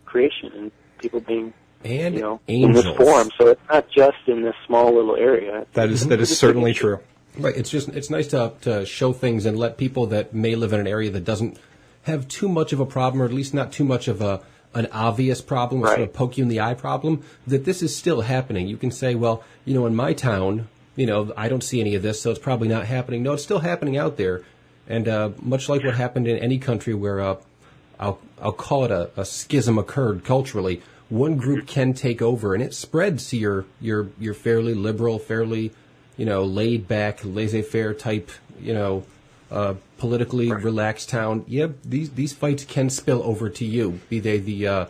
Speaker 4: creation and people being
Speaker 2: and
Speaker 4: in this form. So it's not just in this small little area.
Speaker 3: That is certainly true.
Speaker 2: Right. It's nice to show things and let people that may live in an area that doesn't have too much of a problem, or at least not too much of an obvious problem, or sort of poke you in the eye problem, that this is still happening. You can say, well, in my town, I don't see any of this, so it's probably not happening. No, it's still happening out there. And much like what happened in any country where I'll call it a schism occurred culturally, one group can take over, and it spreads to your fairly liberal, fairly laid back, laissez-faire type, politically relaxed town. Yeah, these fights can spill over to you, be they the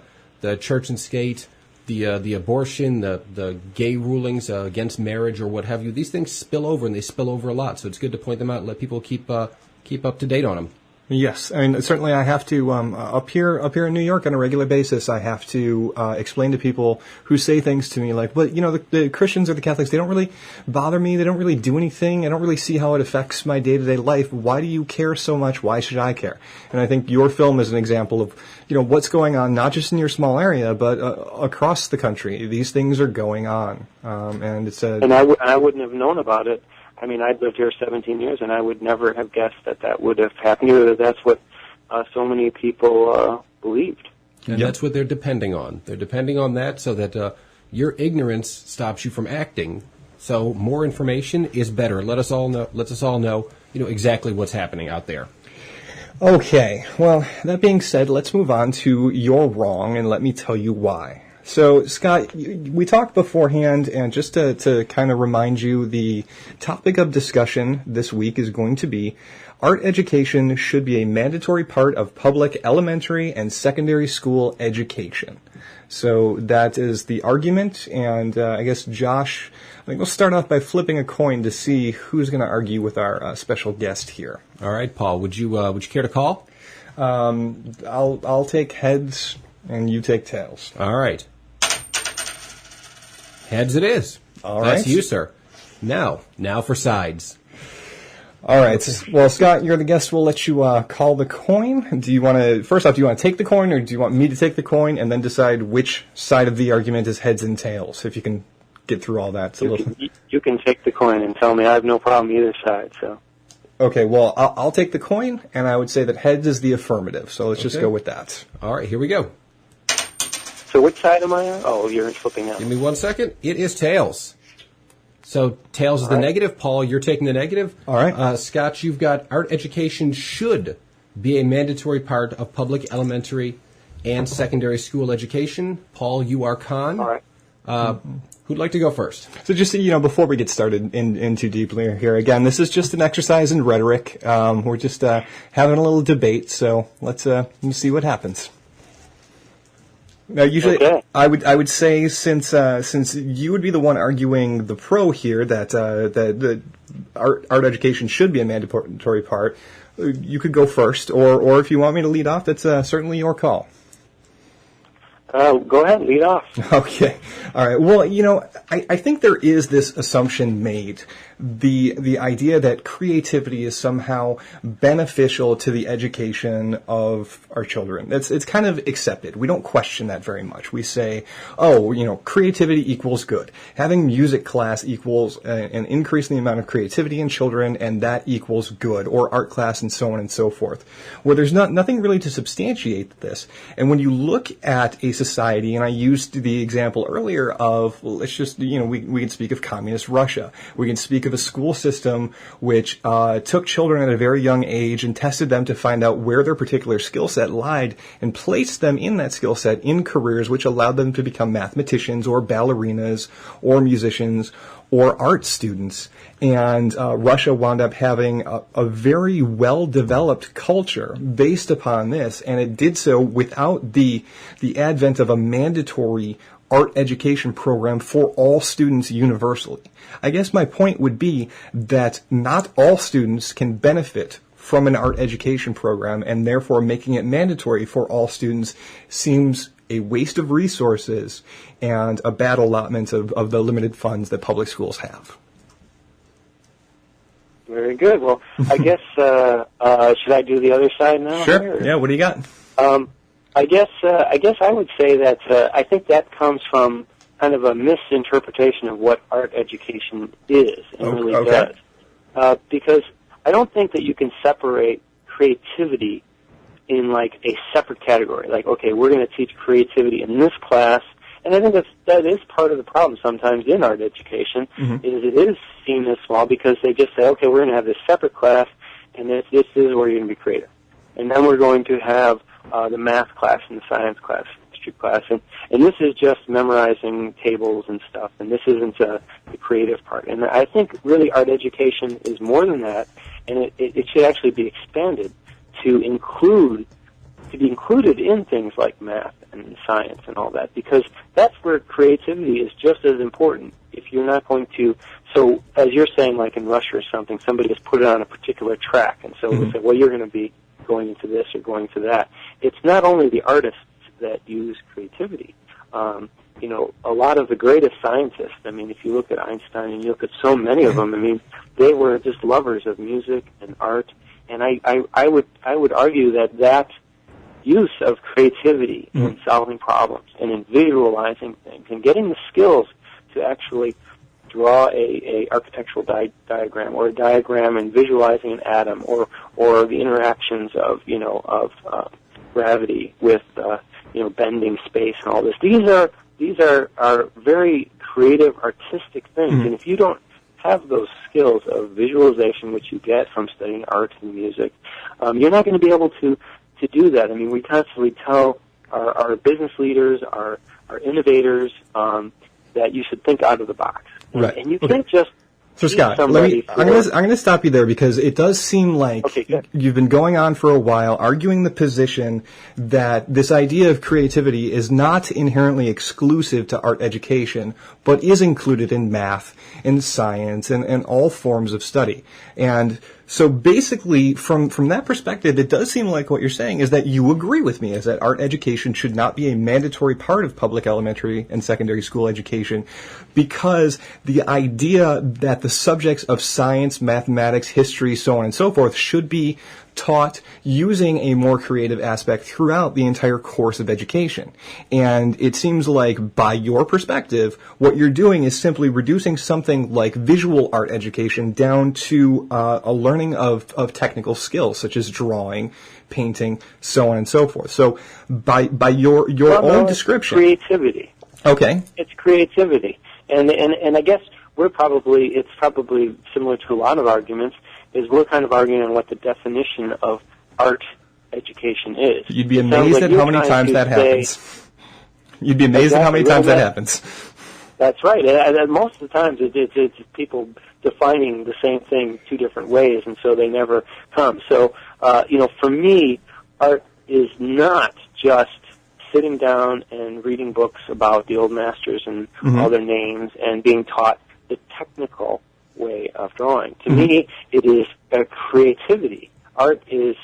Speaker 2: church and state, the abortion, the gay rulings against marriage, or what have you. These things spill over, and they spill over a lot. So it's good to point them out and let people keep up to date on them.
Speaker 3: Yes, I mean, certainly I have to, up here in New York on a regular basis, I have to explain to people who say things to me like, but, the Christians or the Catholics, they don't really bother me, they don't really do anything, I don't really see how it affects my day-to-day life. Why do you care so much? Why should I care? And I think your film is an example of, what's going on, not just in your small area, but across the country. These things are going on, and it's
Speaker 4: And I wouldn't have known about it. I mean, I'd lived here 17 years, and I would never have guessed that would have happened, or that that's what so many people believed.
Speaker 2: And that's what they're depending on. They're depending on that so that your ignorance stops you from acting. So more information is better. Let us all know, exactly what's happening out there.
Speaker 3: Okay. Well, that being said, let's move on to You're Wrong, and let me tell you why. So, Scott, we talked beforehand, and just to kind of remind you, the topic of discussion this week is going to be art education should be a mandatory part of public elementary and secondary school education. So that is the argument, and I guess, Josh, I think we'll start off by flipping a coin to see who's going to argue with our special guest here.
Speaker 2: All right, Paul, would you care to call?
Speaker 3: I'll take heads, and you take tails.
Speaker 2: All right. Heads it is.
Speaker 3: All right.
Speaker 2: That's you, sir. Now for sides.
Speaker 3: All right. Well, Scott, you're the guest. We'll let you call the coin. Do you want to take the coin, or do you want me to take the coin and then decide which side of the argument is heads and tails? If you can get through all that.
Speaker 4: You can take the coin and tell me. I have no problem either side. So.
Speaker 3: Okay. Well, I'll take the coin, and I would say that heads is the affirmative. So let's just go with that.
Speaker 2: All right. Here we go.
Speaker 4: So which side am I on? Oh, you're flipping out.
Speaker 2: Give me 1 second. It is tails. So tails is the negative. Paul, you're taking the negative.
Speaker 3: All right.
Speaker 2: Scott, you've got art education should be a mandatory part of public elementary and secondary school education. Paul, you are con.
Speaker 4: All right.
Speaker 2: Who'd like to go first?
Speaker 3: So just, before we get started in too deeply here, again, this is just an exercise in rhetoric. We're just having a little debate, so let's see what happens. Now, usually,
Speaker 4: okay.
Speaker 3: I would say since you would be the one arguing the pro here that the art education should be a mandatory part, you could go first, or if you want me to lead off, that's certainly your call.
Speaker 4: Go ahead, lead off.
Speaker 3: Okay. All right. Well, I think there is this assumption made, the idea that creativity is somehow beneficial to the education of our children. It's kind of accepted. We don't question that very much. We say, creativity equals good. Having music class equals an increase in the amount of creativity in children, and that equals good, or art class, and so on and so forth, where there's nothing really to substantiate this. And when you look at a society, and I used the example earlier of, let's just, we can speak of communist Russia. We can speak of a school system which took children at a very young age and tested them to find out where their particular skill set lied and placed them in that skill set in careers which allowed them to become mathematicians or ballerinas or musicians or art students. And Russia wound up having a very well-developed culture based upon this, and it did so without the advent of a mandatory art education program for all students universally. I guess my point would be that not all students can benefit from an art education program, and therefore making it mandatory for all students seems a waste of resources and a bad allotment of the limited funds that public schools have.
Speaker 4: Very good. Well, I guess, should I do the other side now?
Speaker 3: Sure. Yeah, what do you got?
Speaker 4: I guess I would say that I think that comes from kind of a misinterpretation of what art education is and really does. Because I don't think that you can separate creativity in like a separate category. Like, okay, we're going to teach creativity in this class, and I think that is part of the problem sometimes in art education, is it is seen as small because they just say, okay, we're going to have this separate class, and this is where you're going to be creative. And then we're going to have the math class and the science class, history class, and this is just memorizing tables and stuff, and this isn't the creative part. And I think really art education is more than that, and it should actually be expanded to be included in things like math and science and all that, because that's where creativity is just as important. If you're not going to, so as you're saying, like in Russia or something, somebody has put it on a particular track, and so we say, well, you're going to be going into this or going to that. It's not only the artists that use creativity. A lot of the greatest scientists, I mean, if you look at Einstein and you look at so many of them, I mean, they were just lovers of music and art. And I would argue that use of creativity in solving problems and in visualizing things and getting the skills to actually draw a architectural diagram or a diagram and visualizing an atom or the interactions of gravity with bending space and all this. These are very creative, artistic things, and if you don't have those skills of visualization, which you get from studying art and music, you're not going to be able to do that. I mean, we constantly tell our business leaders, our are innovators, that you should think out of the box.
Speaker 3: Right.
Speaker 4: And you can't just
Speaker 3: So Scott, I'm going to stop you there because it does seem like you've been going on for a while arguing the position that this idea of creativity is not inherently exclusive to art education, but is included in math and science and all forms of study. And so basically, from that perspective, it does seem like what you're saying is that you agree with me, is that art education should not be a mandatory part of public elementary and secondary school education, because the idea that the subjects of science, mathematics, history, so on and so forth should be taught using a more creative aspect throughout the entire course of education. And it seems like, by your perspective, what you're doing is simply reducing something like visual art education down to a learning of technical skills, such as drawing, painting, so on and so forth. So by your own description...
Speaker 4: creativity.
Speaker 3: Okay.
Speaker 4: It's creativity. And I guess it's probably similar to a lot of arguments, is we're kind of arguing on what the definition of art education is.
Speaker 3: You'd be amazed at how many times that happens. You'd be amazed at how many times that happens.
Speaker 4: That's right. And most of the times it's people defining the same thing two different ways, and so they never come. So, for me, art is not just sitting down and reading books about the old masters and all their names and being taught the technical way of drawing. To me, it is a creativity. Art is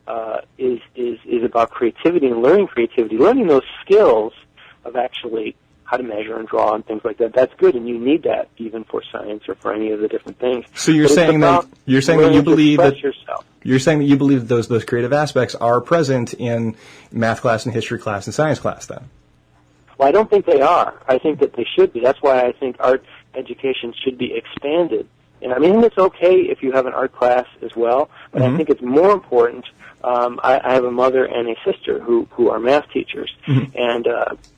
Speaker 4: about creativity and learning those skills of actually how to measure and draw and things like that. That's good, and you need that even for science or for any of the different things.
Speaker 3: So you're saying that you believe that those creative aspects are present in math class and history class and science class, then?
Speaker 4: Well, I don't think they are. I think that they should be. That's why I think art education should be expanded. And I mean, it's okay if you have an art class as well, but I think it's more important. I have a mother and a sister who are math teachers, and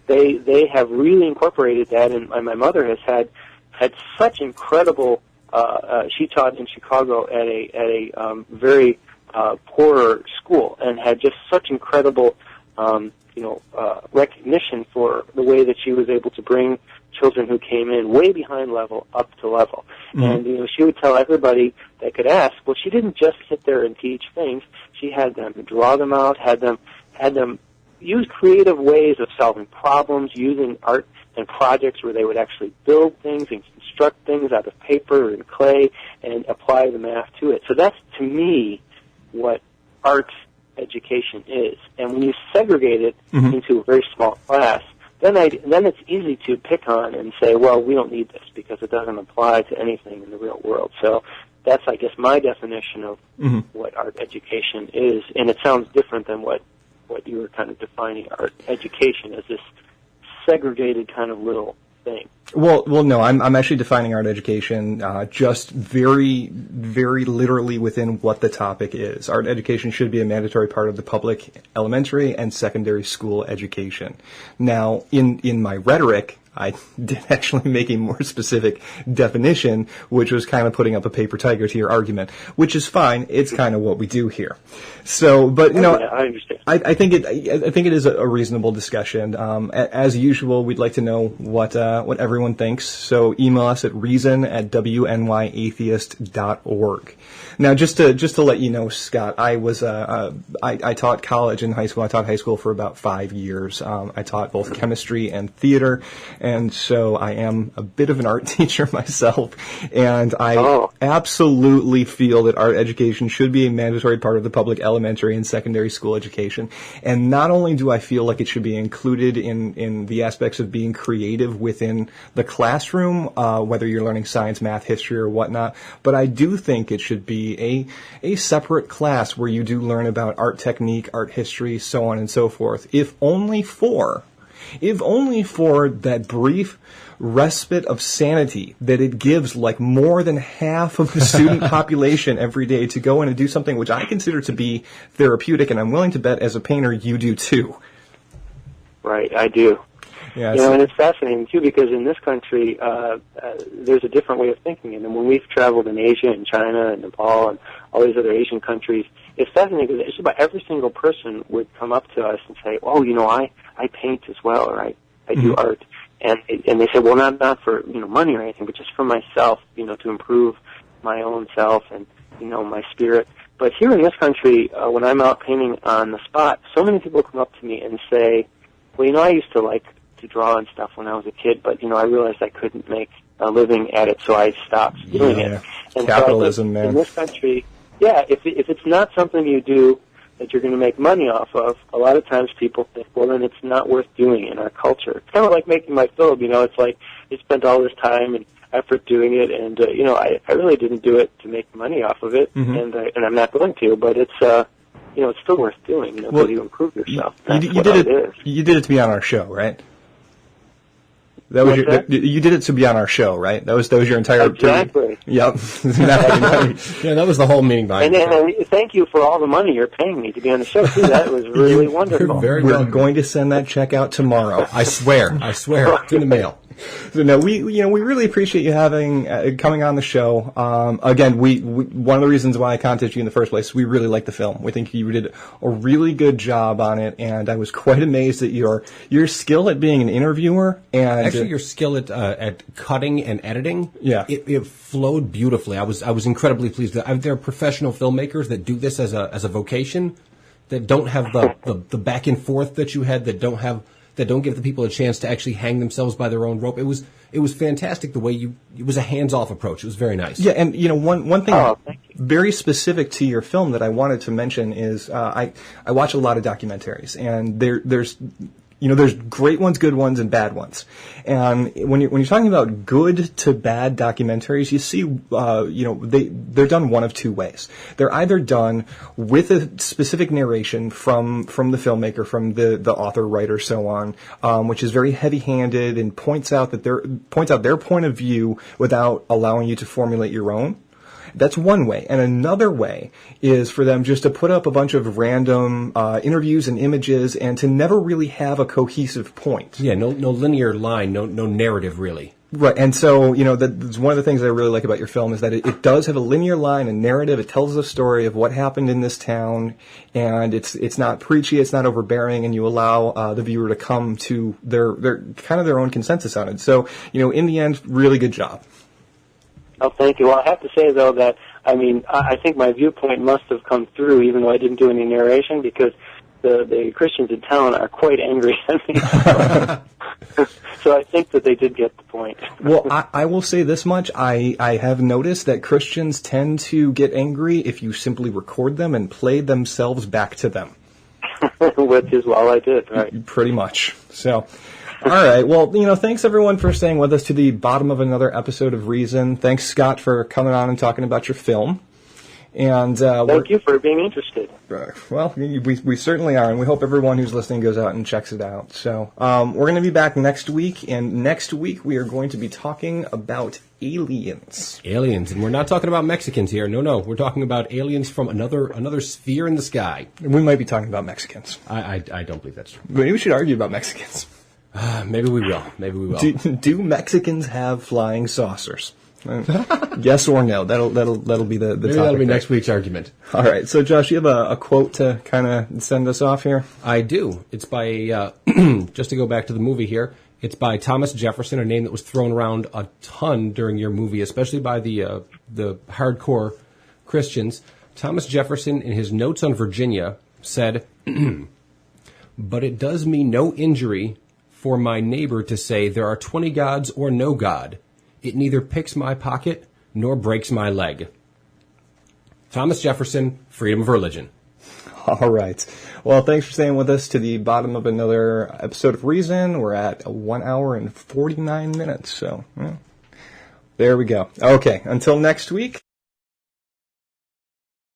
Speaker 4: they have really incorporated that. And my mother has had such incredible. She taught in Chicago at a very poorer school, and had just such incredible recognition for the way that she was able to bring children who came in way behind level up to level. And she would tell everybody that could ask. Well, she didn't just sit there and teach things. She had them draw them out, had them use creative ways of solving problems, using art and projects where they would actually build things and construct things out of paper and clay and apply the math to it. So that's, to me, what art education is. And when you segregate it into a very small class, then it's easy to pick on and say, well, we don't need this because it doesn't apply to anything in the real world. So that's, I guess, my definition of what art education is. And it sounds different than what you were kind of defining art education as, this segregated kind of little thing.
Speaker 3: Well, no, I'm actually defining art education just very, very literally within what the topic is. Art education should be a mandatory part of the public elementary and secondary school education. Now, in my rhetoric, I did actually make a more specific definition, which was kind of putting up a paper tiger to your argument, which is fine. It's kind of what we do here. So, but
Speaker 4: I understand.
Speaker 3: I think it is a reasonable discussion. As usual, we'd like to know what everyone thinks. So email us at reason@wnyatheist.org. Now, just to let you know, Scott, I taught college and high school. I taught high school for about 5 years. I taught both chemistry and theater. And so I am a bit of an art teacher myself, and I absolutely feel that art education should be a mandatory part of the public elementary and secondary school education. And not only do I feel like it should be included in the aspects of being creative within the classroom, whether you're learning science, math, history, or whatnot, but I do think it should be a separate class where you do learn about art technique, art history, so on and so forth, if only for that brief respite of sanity that it gives like more than half of the student population every day to go in and do something which I consider to be therapeutic, and I'm willing to bet as a painter you do too.
Speaker 4: Right, I do.
Speaker 3: Yeah,
Speaker 4: and it's fascinating too, because in this country there's a different way of thinking, and when we've traveled in Asia and China and Nepal and all these other Asian countries, it's fascinating because just about every single person would come up to us and say, "Oh, I paint as well," or I do art. And they say, well, not for, money or anything, but just for myself, to improve my own self and, my spirit. But here in this country, when I'm out painting on the spot, so many people come up to me and say, well, I used to like to draw and stuff when I was a kid, but, I realized I couldn't make a living at it, so I stopped doing it. And
Speaker 3: capitalism,
Speaker 4: so
Speaker 3: man.
Speaker 4: In this country, if it's not something you do that you're going to make money off of, a lot of times people think, well, then it's not worth doing in our culture. It's kind of like making my film, it's like I spent all this time and effort doing it, and, I really didn't do it to make money off of it, and I'm not going to, but it's, it's still worth doing, because you improve yourself.
Speaker 3: You did it to be on our show, right? That was you did it to be on our show, right? That was your entire
Speaker 4: exactly.
Speaker 3: Yep.
Speaker 2: That was the whole meaning behind it.
Speaker 4: And thank you for all the money you're paying me to be on the show too. That was really wonderful.
Speaker 3: We're going to send that check out tomorrow.
Speaker 2: I swear, it's in the mail.
Speaker 3: So no, we really appreciate you coming on the show. Again, we one of the reasons why I contacted you in the first place, we really like the film. We think you did a really good job on it, and I was quite amazed at your skill at being an interviewer and
Speaker 2: actually your skill at cutting and editing.
Speaker 3: Yeah,
Speaker 2: it flowed beautifully. I was incredibly pleased. There are professional filmmakers that do this as a vocation, that don't have the back and forth that you had, that don't give the people a chance to actually hang themselves by their own rope. It was fantastic the way it was a hands-off approach. It was very nice.
Speaker 3: Yeah, and one thing very specific to your film that I wanted to mention is I watch a lot of documentaries, and there's great ones, good ones, and bad ones. And when you're talking about good to bad documentaries, you see, they're done one of two ways. They're either done with a specific narration from the filmmaker, from the author, writer, so on, which is very heavy-handed and points out their point of view without allowing you to formulate your own. That's one way. And another way is for them just to put up a bunch of random interviews and images and to never really have a cohesive point.
Speaker 2: Yeah, no linear line, no narrative really.
Speaker 3: Right, and so, that's one of the things I really like about your film is that it does have a linear line, a narrative. It tells the story of what happened in this town, and it's not preachy, it's not overbearing, and you allow the viewer to come to their kind of their own consensus on it. So, in the end, really good job.
Speaker 4: Oh, thank you. Well, I have to say, though, that, I think my viewpoint must have come through, even though I didn't do any narration, because the Christians in town are quite angry at me. So I think that they did get the point.
Speaker 3: Well, I will say this much. I have noticed that Christians tend to get angry if you simply record them and play themselves back to them.
Speaker 4: Which is all I did, right?
Speaker 3: Pretty much. So... All right. Well, thanks everyone for staying with us to the bottom of another episode of Reason. Thanks, Scott, for coming on and talking about your film. And
Speaker 4: thank you for being interested.
Speaker 3: Well, we certainly are, and we hope everyone who's listening goes out and checks it out. So we're going to be back next week, and next week we are going to be talking about aliens.
Speaker 2: Aliens, and we're not talking about Mexicans here. No, we're talking about aliens from another sphere in the sky.
Speaker 3: We might be talking about Mexicans.
Speaker 2: I don't believe that's true.
Speaker 3: Maybe we should argue about Mexicans.
Speaker 2: Maybe we will.
Speaker 3: Do Mexicans have flying saucers? Yes or no? That'll be the
Speaker 2: Maybe
Speaker 3: topic.
Speaker 2: That'll be next week's argument.
Speaker 3: All right. So, Josh, you have a quote to kind of send us off here?
Speaker 2: I do. It's by just to go back to the movie here. It's by Thomas Jefferson, a name that was thrown around a ton during your movie, especially by the hardcore Christians. Thomas Jefferson, in his notes on Virginia, said, "But it does me no injury for my neighbor to say there are 20 gods or no God. It neither picks my pocket nor breaks my leg." Thomas Jefferson, freedom of religion.
Speaker 3: All right. Well, thanks for staying with us to the bottom of another episode of Reason. We're at 1 hour and 49 minutes. So, there we go. Okay. Until next week.